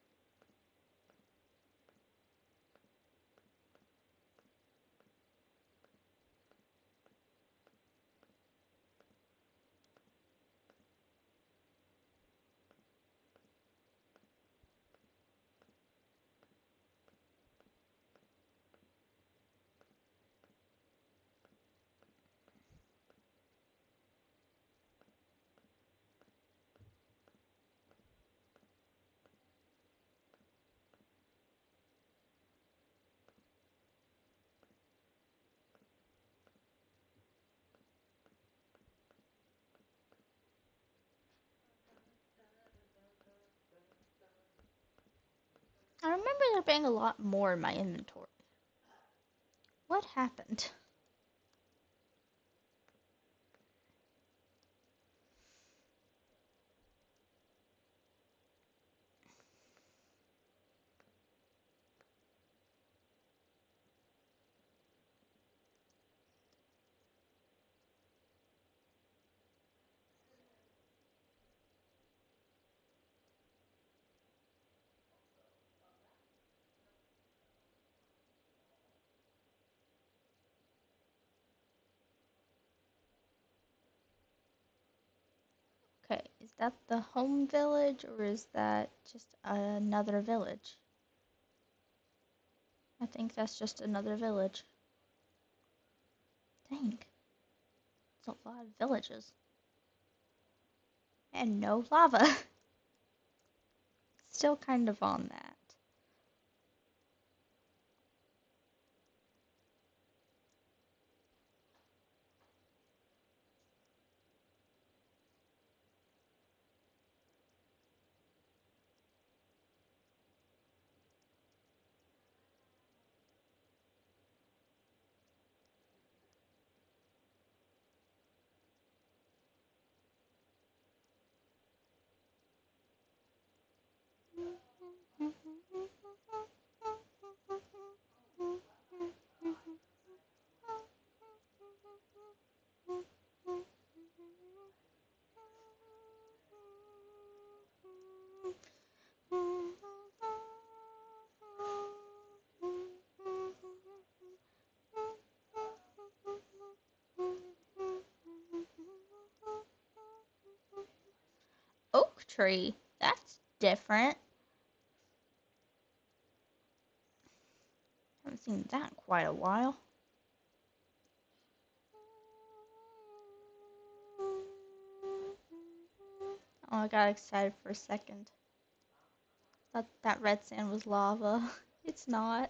I remember there being a lot more in my inventory. What happened? Okay, is that the home village or is that just another village? I think that's just another village. Dang, it's a lot of villages. And no lava. Still kind of on that. Oak tree. That's different. Haven't seen that in quite a while. Oh, I got excited for a second. Thought that red sand was lava. It's not.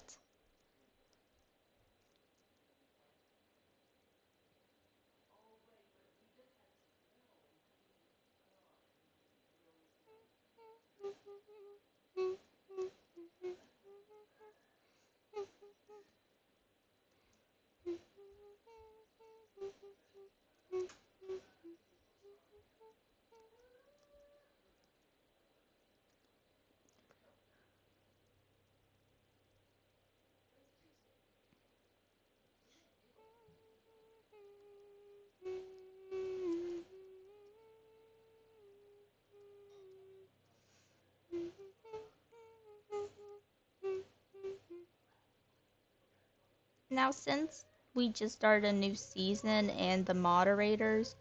Now, since we just started a new season and the moderators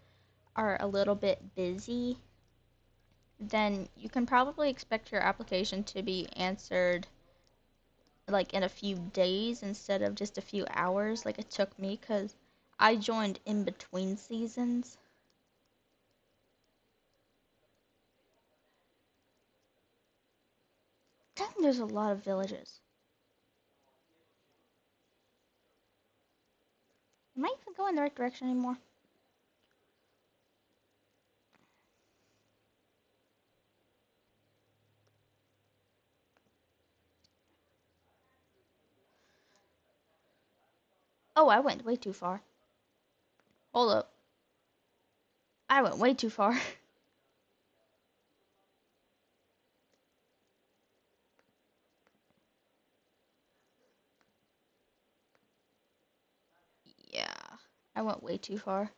are a little bit busy, then you can probably expect your application to be answered like in a few days instead of just a few hours like it took me because I joined in between seasons. Dang, there's a lot of villages. Am I even going the right direction anymore? Oh, I went way too far. Hold up. I went way too far. Yeah, I went way too far.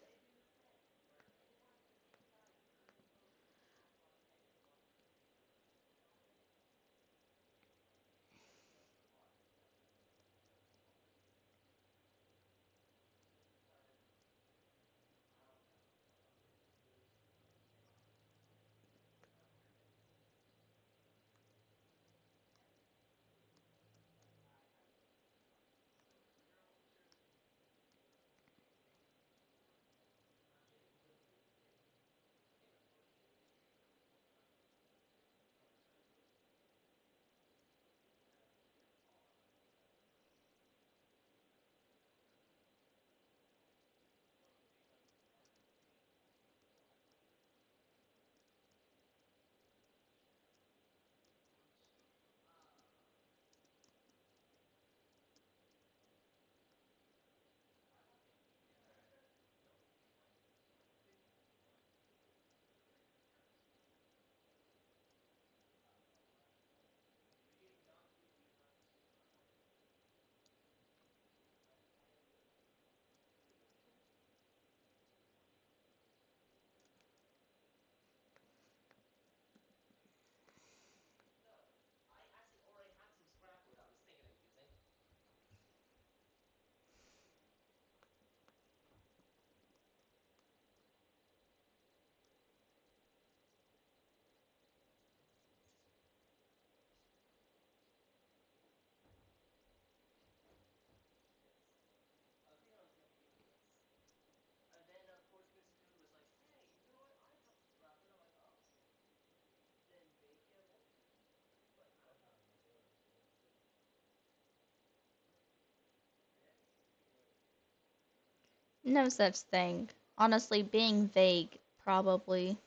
No such thing. Honestly, being vague, probably.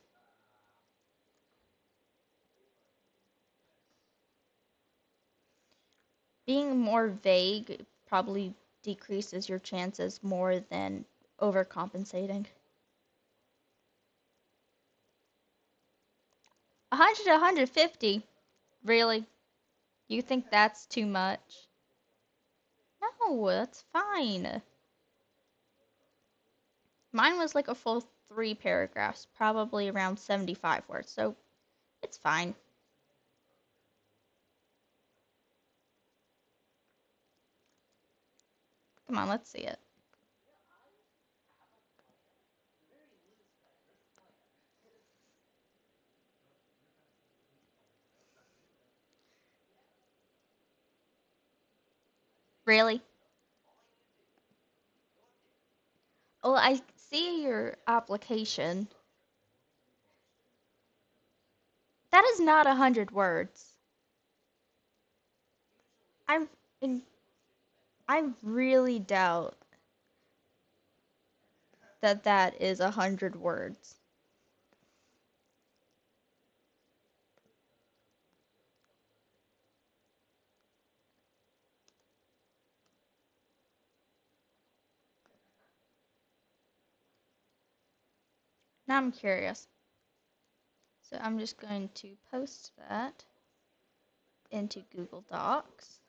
Being more vague probably decreases your chances more than overcompensating. 100 to 150? Really? You think that's too much? No, that's fine. Mine was like a full 3 paragraphs, probably around 75 words, so it's fine. Come on, let's see it. Really? Well, I see your application. That is not 100 words. I'm, I really doubt that that is 100 words. Now I'm curious. So I'm just going to post that into Google Docs.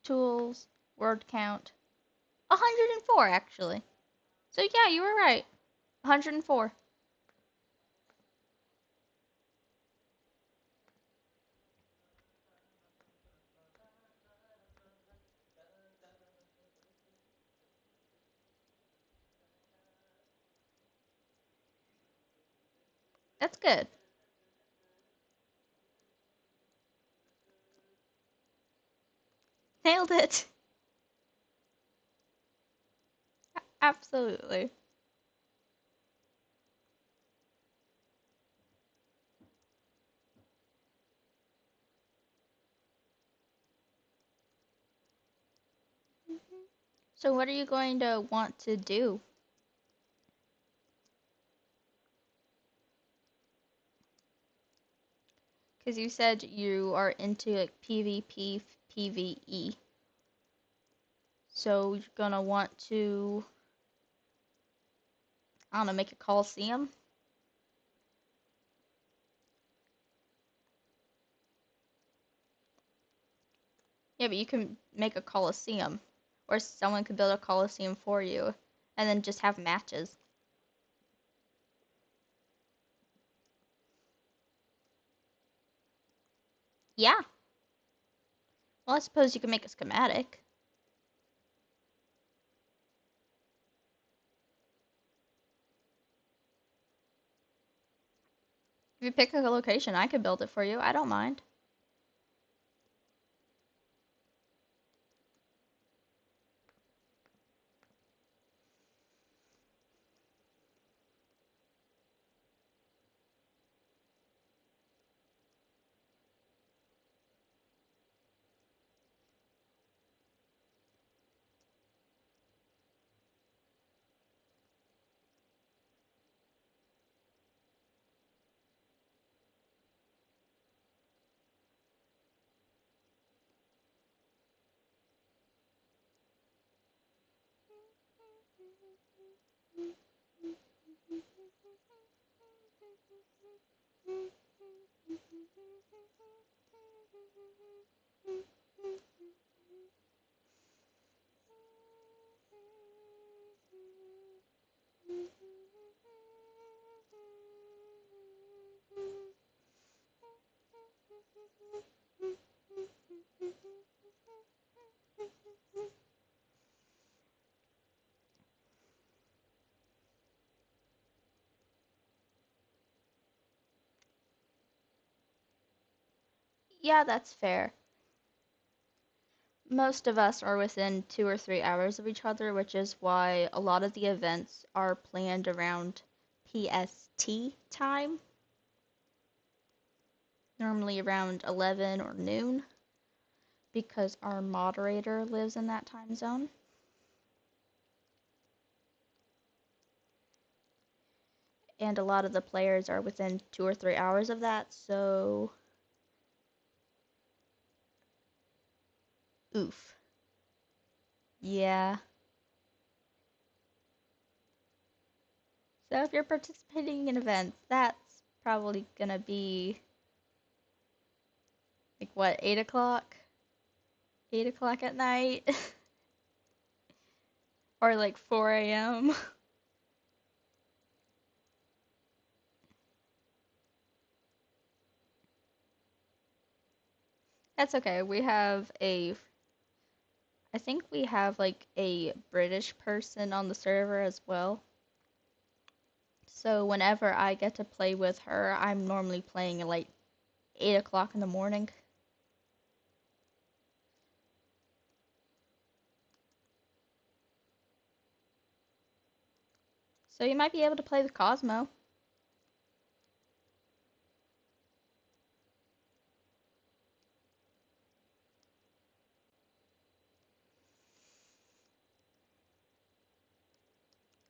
Tools, word count. 104 actually. So yeah, you were right. 104. That's good. Nailed it. Absolutely. So what are you going to want to do? Because you said you are into like PvP, PvE. So you're gonna want to, I don't know, make a Coliseum? Yeah, but you can make a Coliseum. Or someone could build a Coliseum for you. And then just have matches. Yeah. Well, I suppose you can make a schematic. If you pick a location, I could build it for you. I don't mind. Yeah, that's fair. Most of us are within 2 or 3 hours of each other, which is why a lot of the events are planned around PST time, normally around 11 or noon, because our moderator lives in that time zone. And a lot of the players are within 2 or 3 hours of that, so oof. Yeah. So if you're participating in events, that's probably gonna be like what, 8 o'clock? 8 o'clock at night? Or like 4 a.m.? That's okay. I think we have like a British person on the server as well. So whenever I get to play with her, I'm normally playing at like 8 o'clock in the morning. So you might be able to play with Cosmo.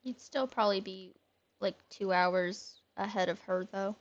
You'd still probably be like 2 hours ahead of her though.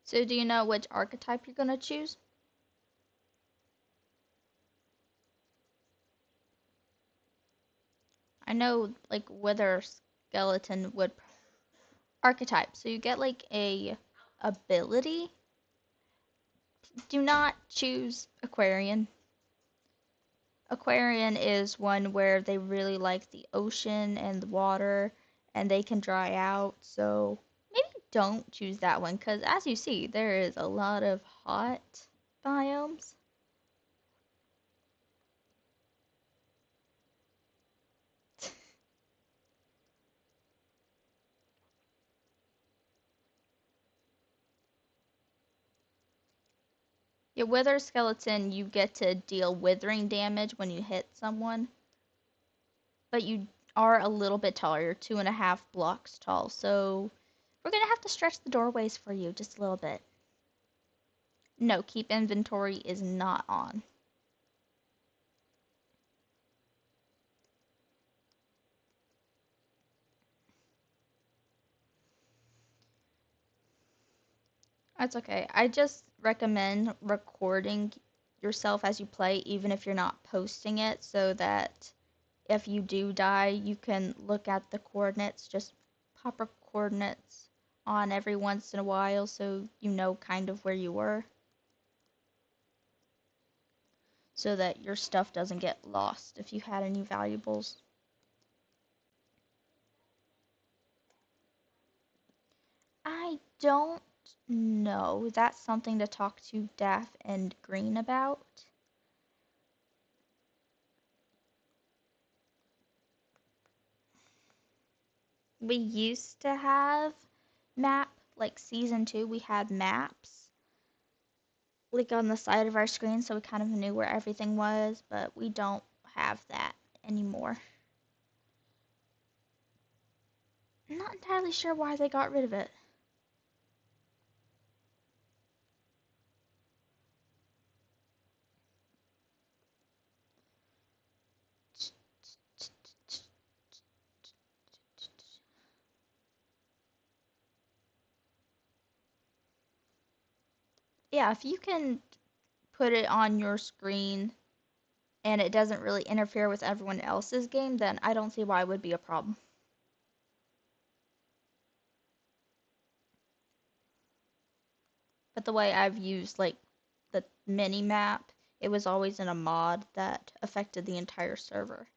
So do you know which archetype you're gonna choose? I know like whether skeleton would archetype. So you get like a ability. Do not choose Aquarian. Aquarian is one where they really like the ocean and the water and they can dry out. So maybe don't choose that one because as you see, there is a lot of hot biomes. Your Wither Skeleton, you get to deal withering damage when you hit someone, but you are a little bit taller. You're 2.5 blocks tall, so we're gonna have to stretch the doorways for you just a little bit. No, keep inventory is not on. That's okay. I just recommend recording yourself as you play, even if you're not posting it, so that if you do die, you can look at the coordinates, just pop coordinates on every once in a while so you know kind of where you were, so that your stuff doesn't get lost if you had any valuables. I don't know. That's something to talk to Daff and Green about. We used to have map, like season 2, we had maps like on the side of our screen so we kind of knew where everything was, but we don't have that anymore. I'm not entirely sure why they got rid of it. Yeah, if you can put it on your screen and it doesn't really interfere with everyone else's game, then I don't see why it would be a problem. But the way I've used like the mini map, it was always in a mod that affected the entire server.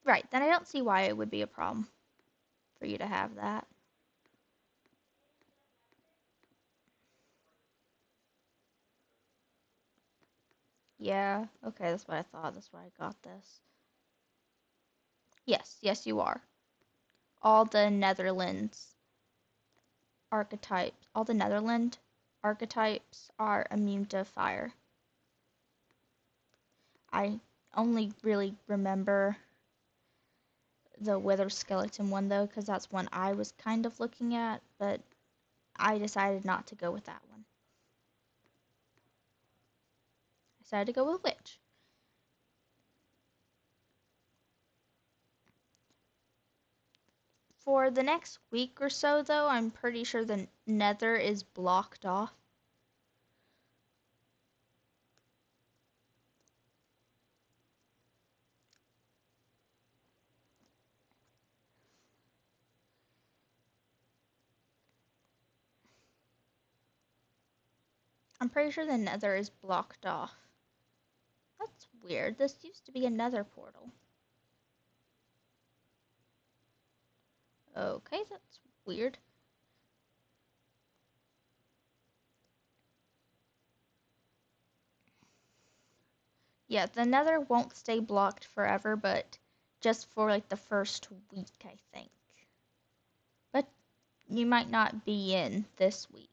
Right, then I don't see why it would be a problem for you to have that. Yeah, okay, that's what I thought. That's why I got this. Yes, you are. All the Netherlands archetypes, all the Netherland archetypes are immune to fire. I only really remember the Wither Skeleton one though, because that's one I was kind of looking at, but I decided not to go with that one. I decided to go with Witch. For the next week or so, though, I'm pretty sure the Nether is blocked off. I'm pretty sure the Nether is blocked off. That's weird. This used to be a Nether portal. Okay, that's weird. Yeah, the Nether won't stay blocked forever, but just for like the first week, I think. But you might not be in this week.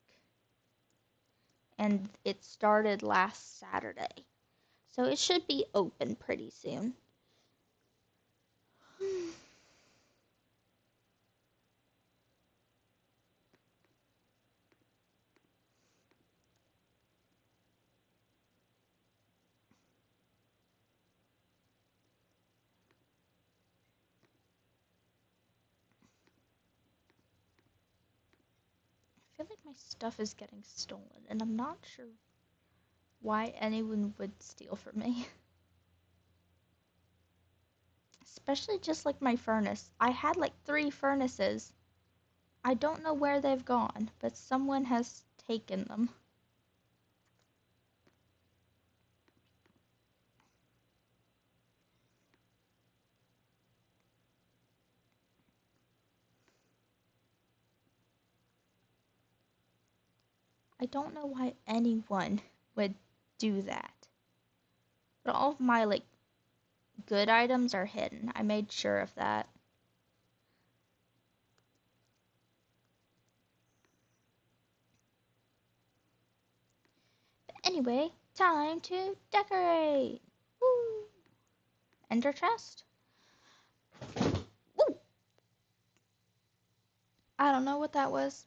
And it started last Saturday. So it should be open pretty soon. I feel like my stuff is getting stolen, and I'm not sure why anyone would steal from me. Especially just like my furnace. I had like 3 furnaces. I don't know where they've gone, but someone has taken them. I don't know why anyone would do that. But all of my like good items are hidden. I made sure of that. But anyway, time to decorate. Woo! Ender chest. Woo! I don't know what that was.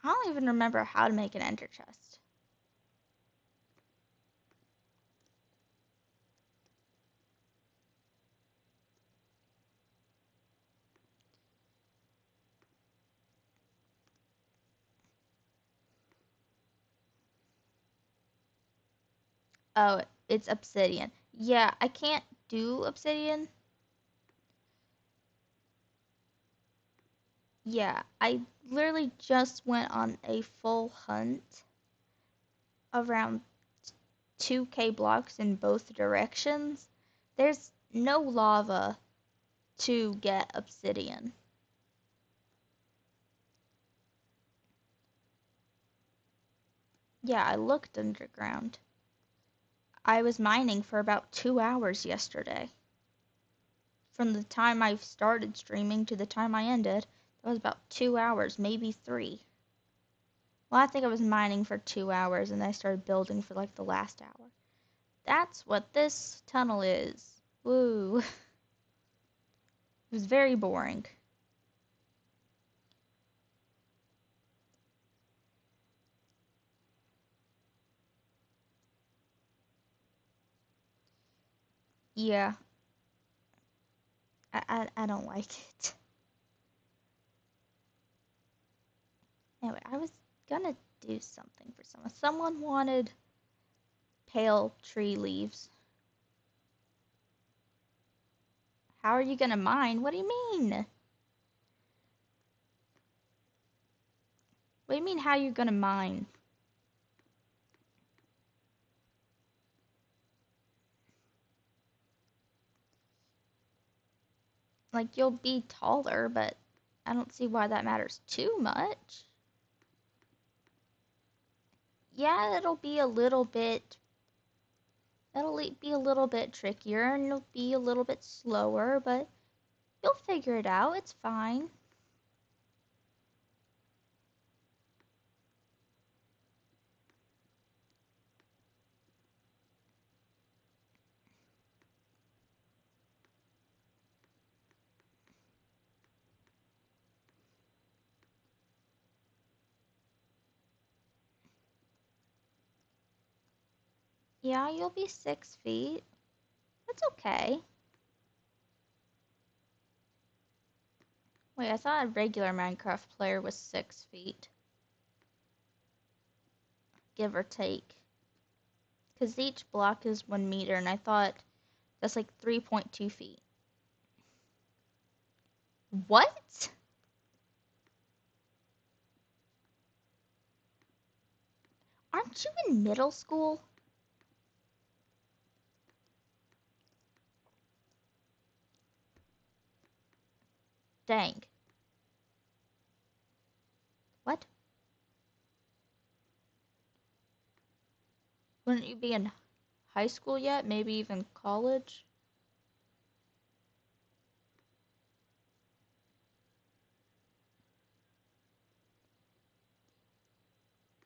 I don't even remember how to make an ender chest. Oh, it's obsidian. Yeah, I can't do obsidian. Yeah, I literally just went on a full hunt around 2K blocks in both directions. There's no lava to get obsidian. Yeah, I looked underground. I was mining for about 2 hours yesterday. From the time I started streaming to the time I ended, that was about 2 hours, maybe 3. Well, I think I was mining for 2 hours and I started building for like the last hour. That's what this tunnel is. Woo. It was very boring. Yeah, I don't like it. Anyway, I was gonna do something for someone. Someone wanted pale tree leaves. How are you gonna mine? What do you mean? What do you mean how you gonna mine? Like you'll be taller, but I don't see why that matters too much. Yeah, it'll be a little bit trickier and it'll be a little bit slower, but you'll figure it out. It's fine. Yeah, you'll be 6 feet. That's okay. Wait, I thought a regular Minecraft player was 6 feet, give or take. Because each block is 1 meter, and I thought that's like 3.2 feet. What? Aren't you in middle school? Dang. What? Wouldn't you be in high school yet? Maybe even college?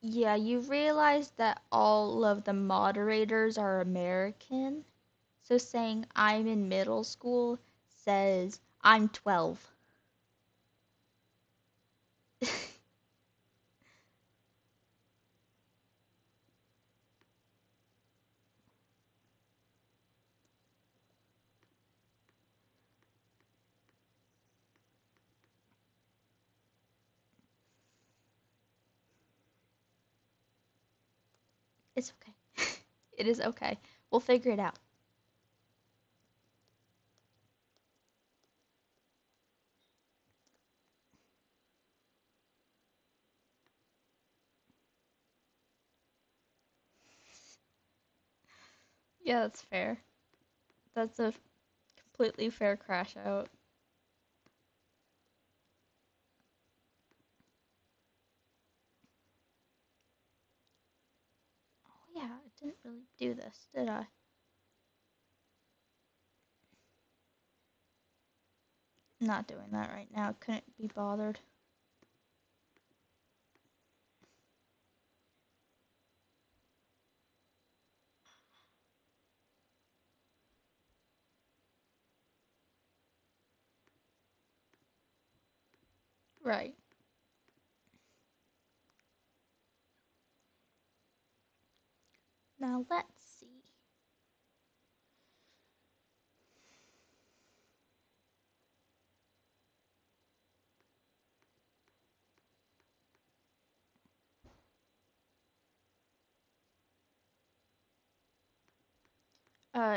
Yeah, you realize that all of the moderators are American. So saying I'm in middle school says I'm 12. It's okay. It is okay. We'll figure it out. Yeah, that's fair. That's a completely fair crash out. Oh yeah, I didn't really do this, did I? Not doing that right now. Couldn't be bothered. Right. Now let's see.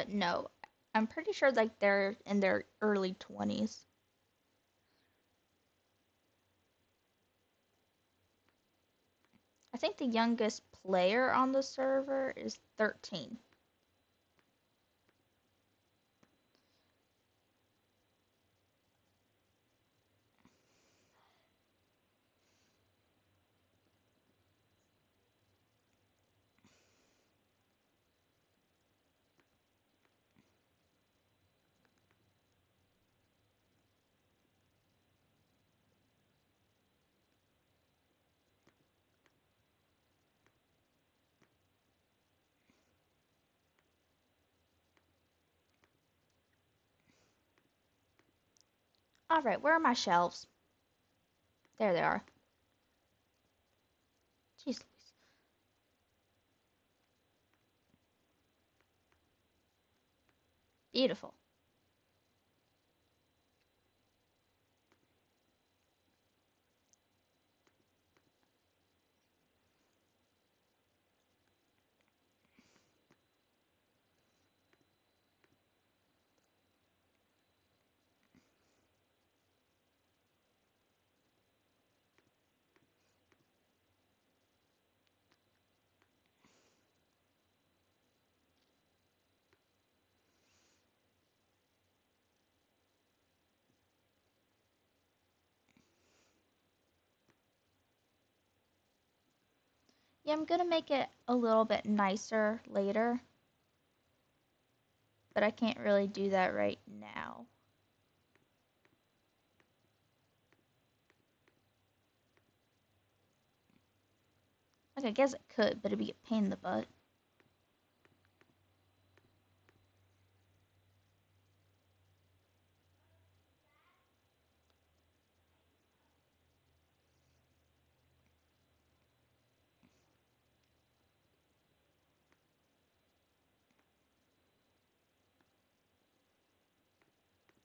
No. I'm pretty sure like they're in their early 20s. I think the youngest player on the server is 13. Alright, where are my shelves? There they are. Jeez Louise. Beautiful. Yeah, I'm gonna make it a little bit nicer later, but I can't really do that right now. Like, I guess it could, but it'd be a pain in the butt.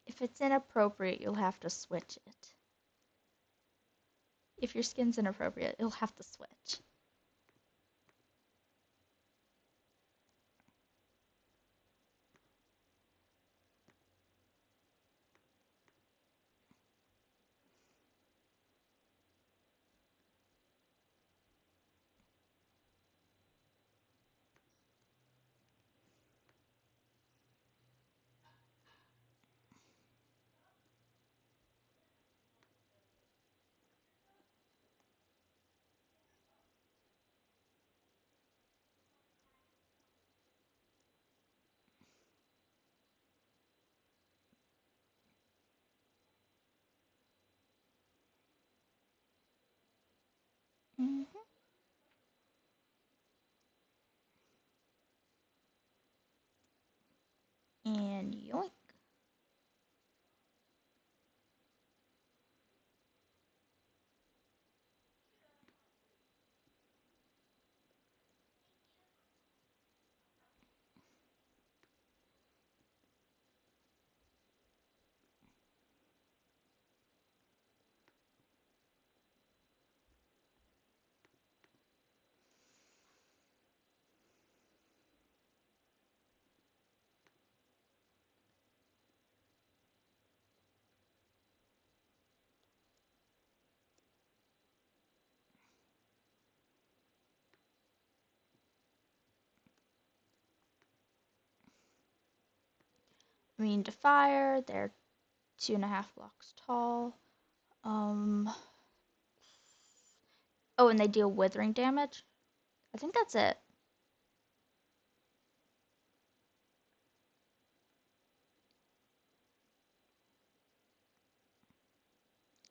If it's inappropriate, you'll have to switch it. If your skin's inappropriate, you'll have to switch. Hmm. immune to fire. They're 2.5 blocks tall. Oh, and they deal withering damage. I think that's it.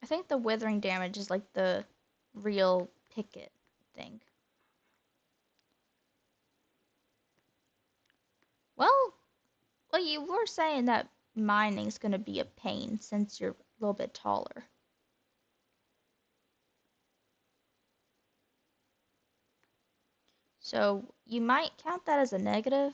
I think the withering damage is like the real picket thing. Well, you were saying that mining's gonna be a pain since you're a little bit taller. So you might count that as a negative.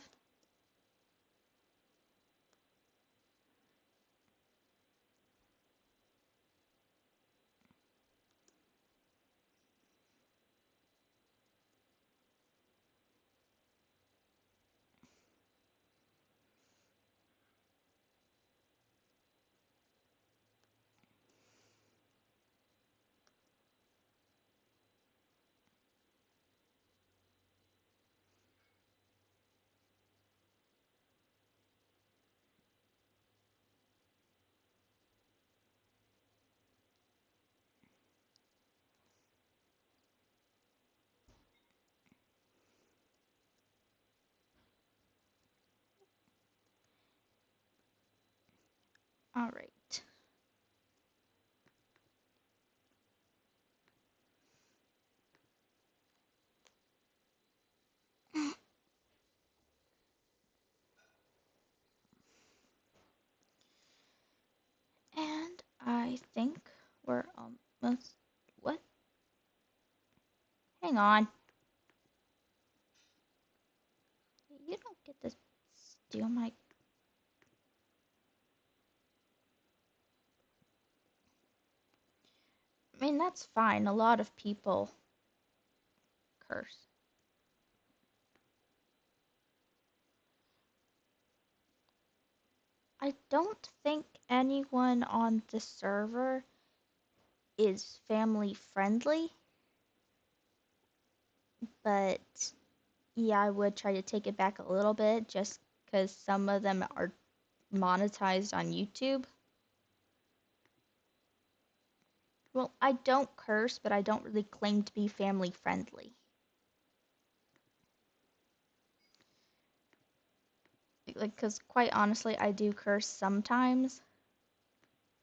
All right. And I think we're almost. What? Hang on. You don't get to steal my. I mean, that's fine. A lot of people curse. I don't think anyone on the server is family friendly, but yeah, I would try to take it back a little bit just because some of them are monetized on YouTube. Well, I don't curse, but I don't really claim to be family friendly. Like, because quite honestly, I do curse sometimes,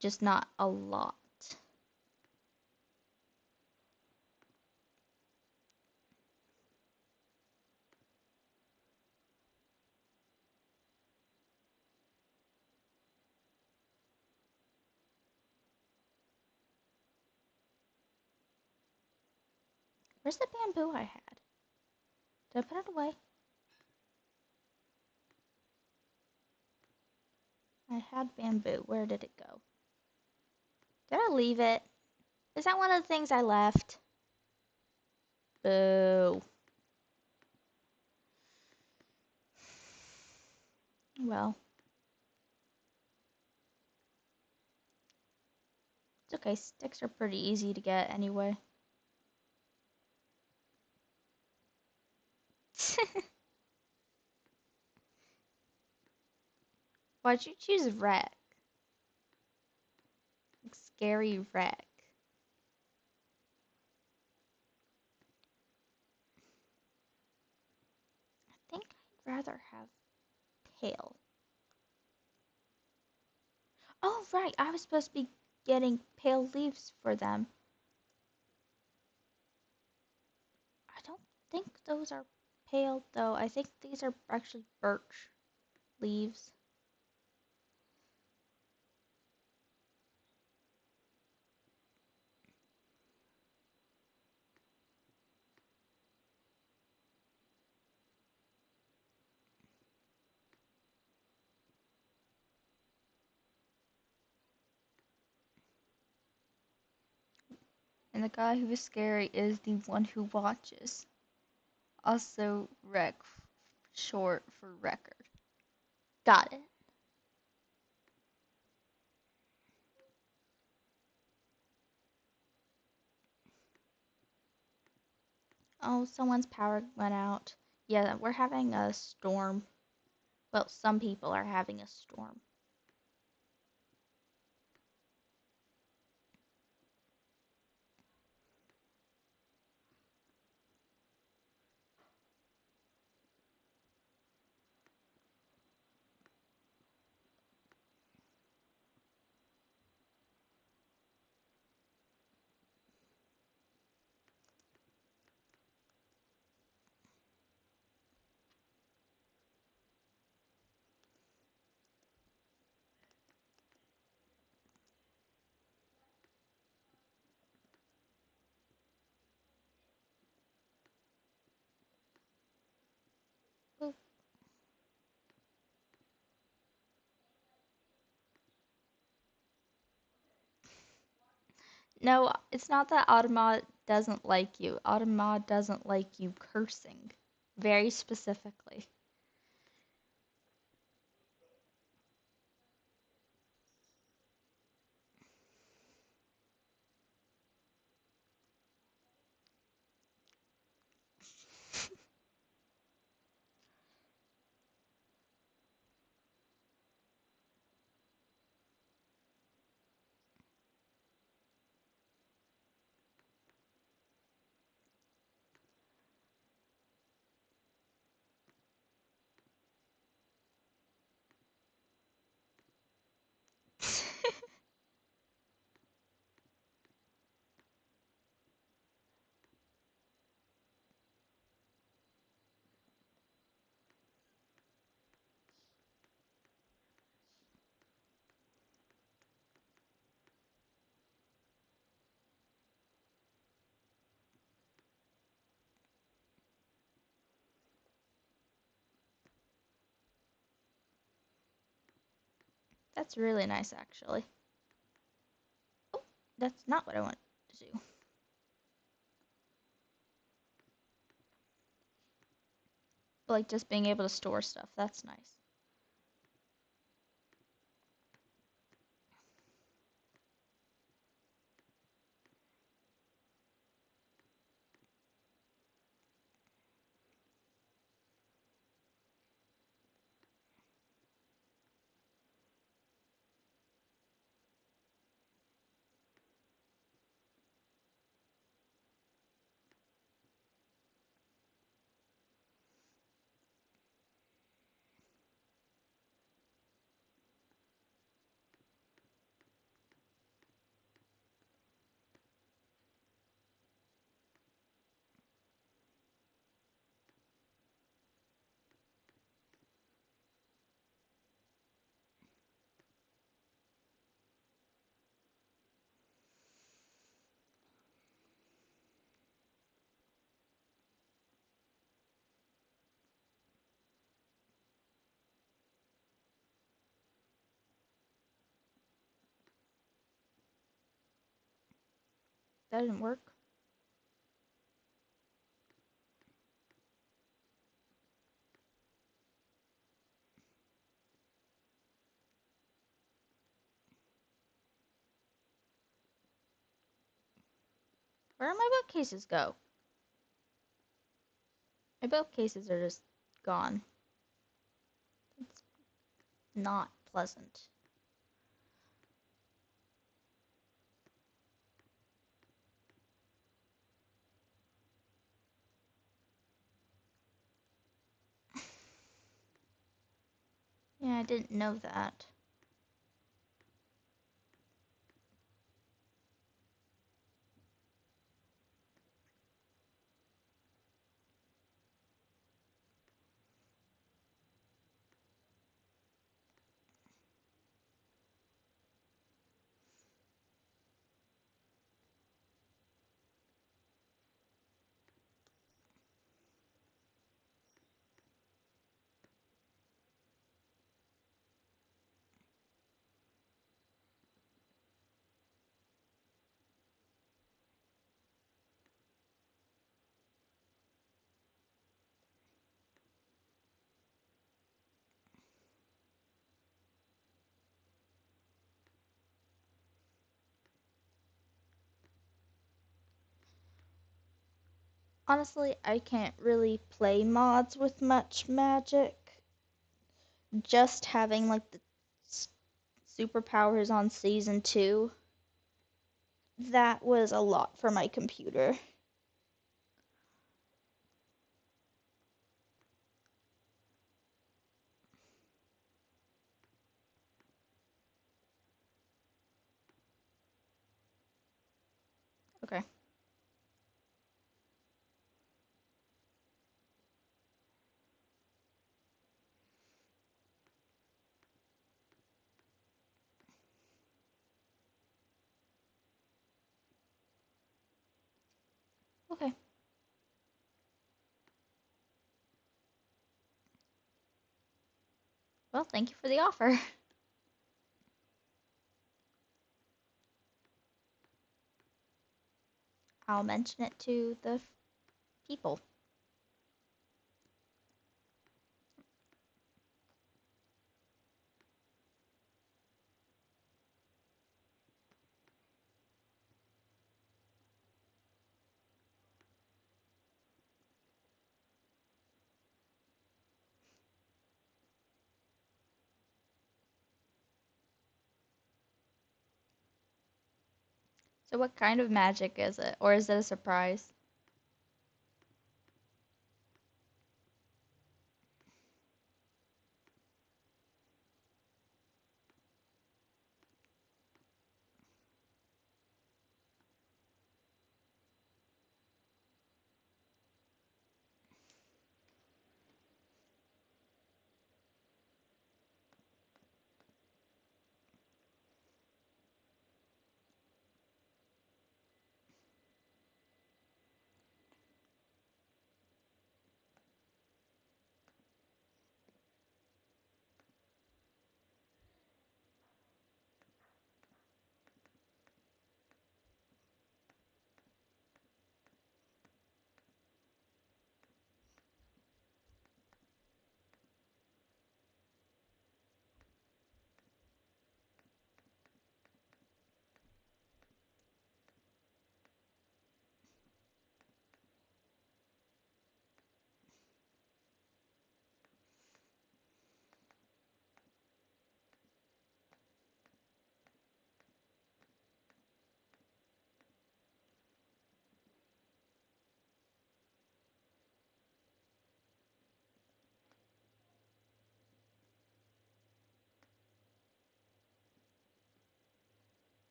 just not a lot. Where's the bamboo I had? Did I put it away? I had bamboo. Where did it go? Did I leave it? Is that one of the things I left? Boo. Well, it's okay. Sticks are pretty easy to get anyway. Why'd you choose wreck? Like scary wreck. I think I'd rather have pale. Oh, right. I was supposed to be getting pale leaves for them. I don't think those are pale, though. I think these are actually birch leaves. And the guy who is scary is the one who watches. Also, rec, short for record. Got it. Oh, someone's power went out. Yeah, we're having a storm. Well, some people are having a storm. No, it's not that Automod doesn't like you. Automod doesn't like you cursing. Very specifically. That's really nice, actually. Oh, that's not what I want to do. But like just being able to store stuff, that's nice. That didn't work. Where did my bookcases go? My bookcases are just gone. It's not pleasant. Yeah, I didn't know that. Honestly, I can't really play mods with much magic. Just having like the superpowers on season 2, that was a lot for my computer. Okay. Okay. Well, thank you for the offer. I'll mention it to the people. So what kind of magic is it? Or is it a surprise?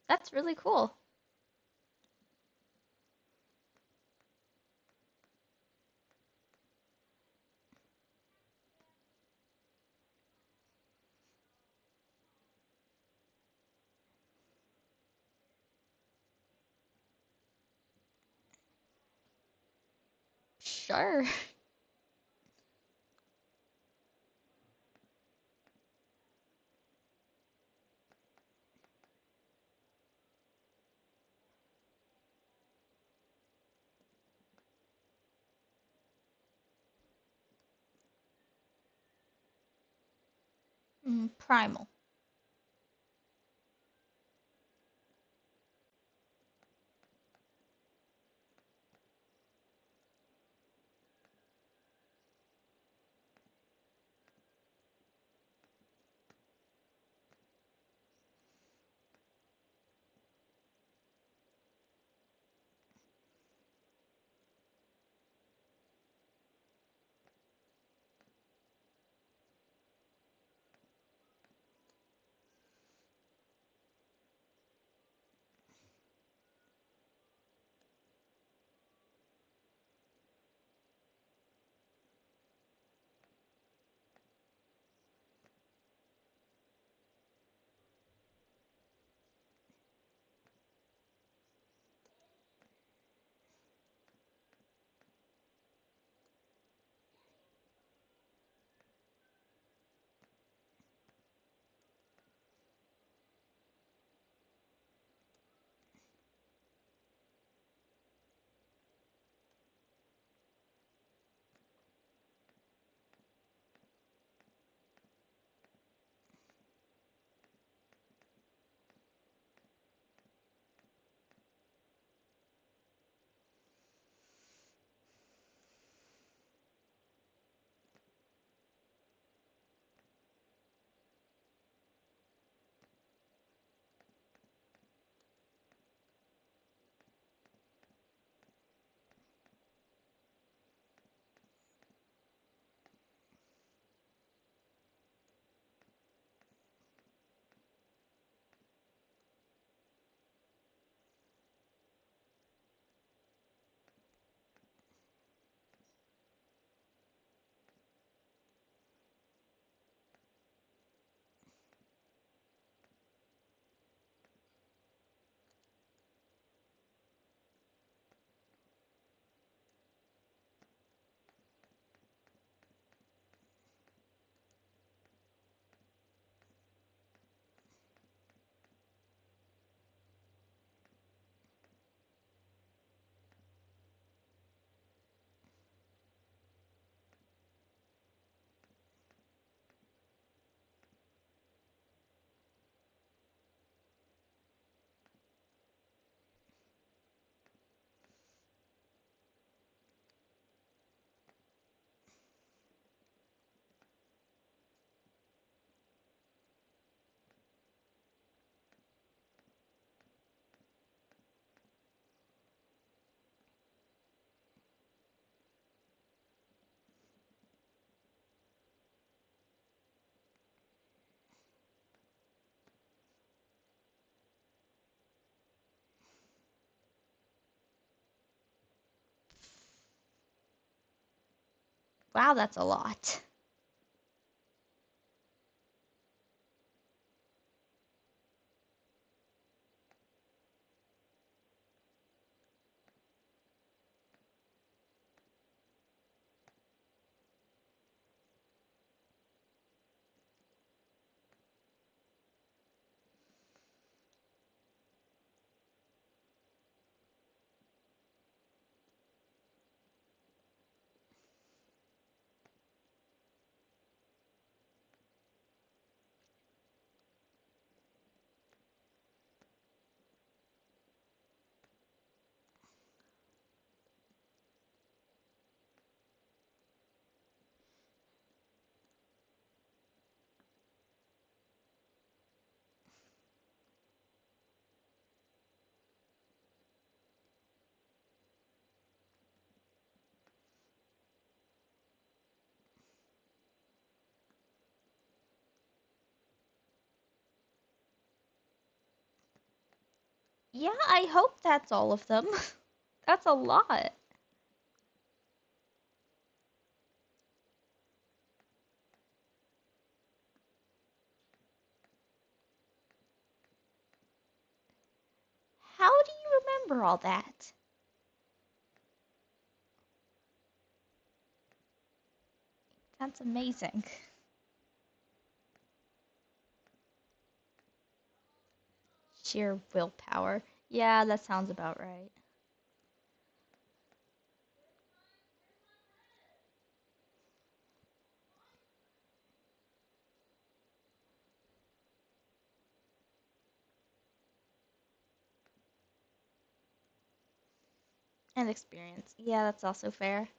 That's really cool. Sure. Primal. Wow, that's a lot. Yeah, I hope that's all of them. That's a lot. How do you remember all that? That's amazing. Sheer willpower. Yeah, that sounds about right. And experience. Yeah, that's also fair.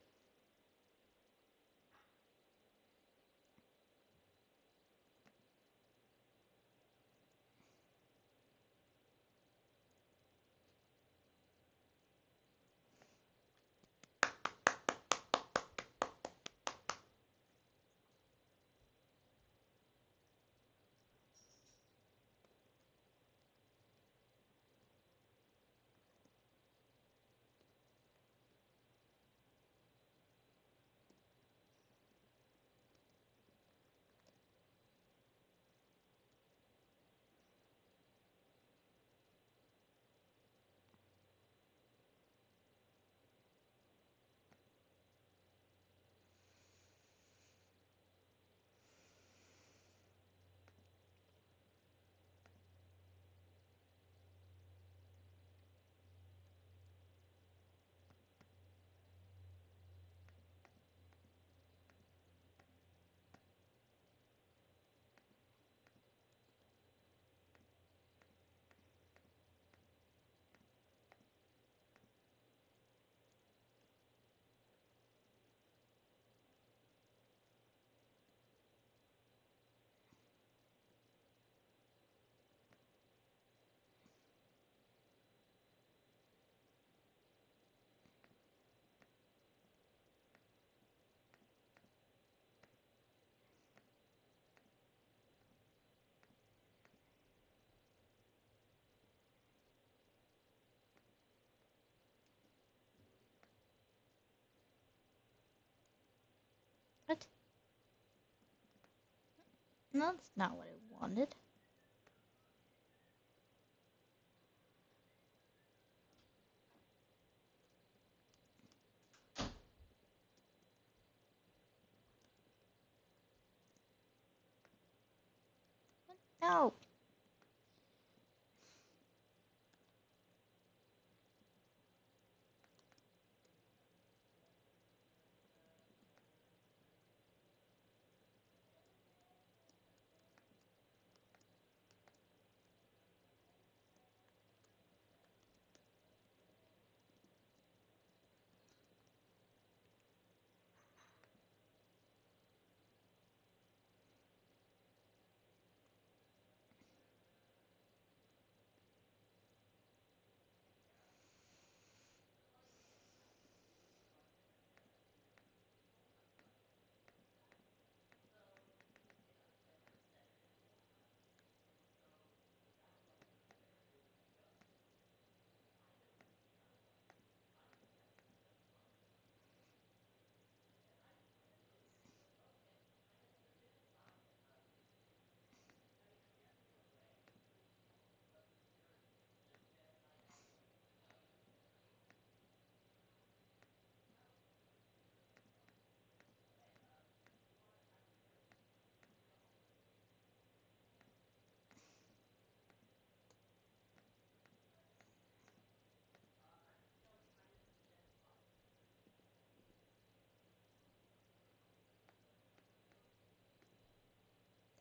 What? No, that's not what I wanted. No.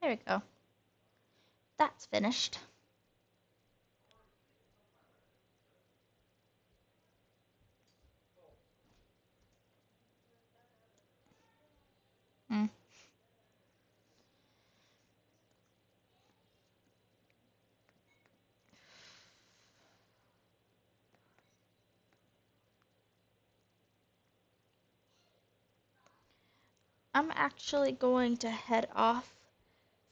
There we go. That's finished. Mm. I'm actually going to head off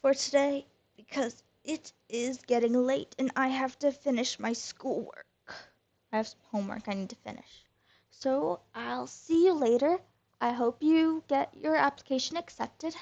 for today because it is getting late and I have to finish my schoolwork. I have some homework I need to finish. So I'll see you later. I hope you get your application accepted.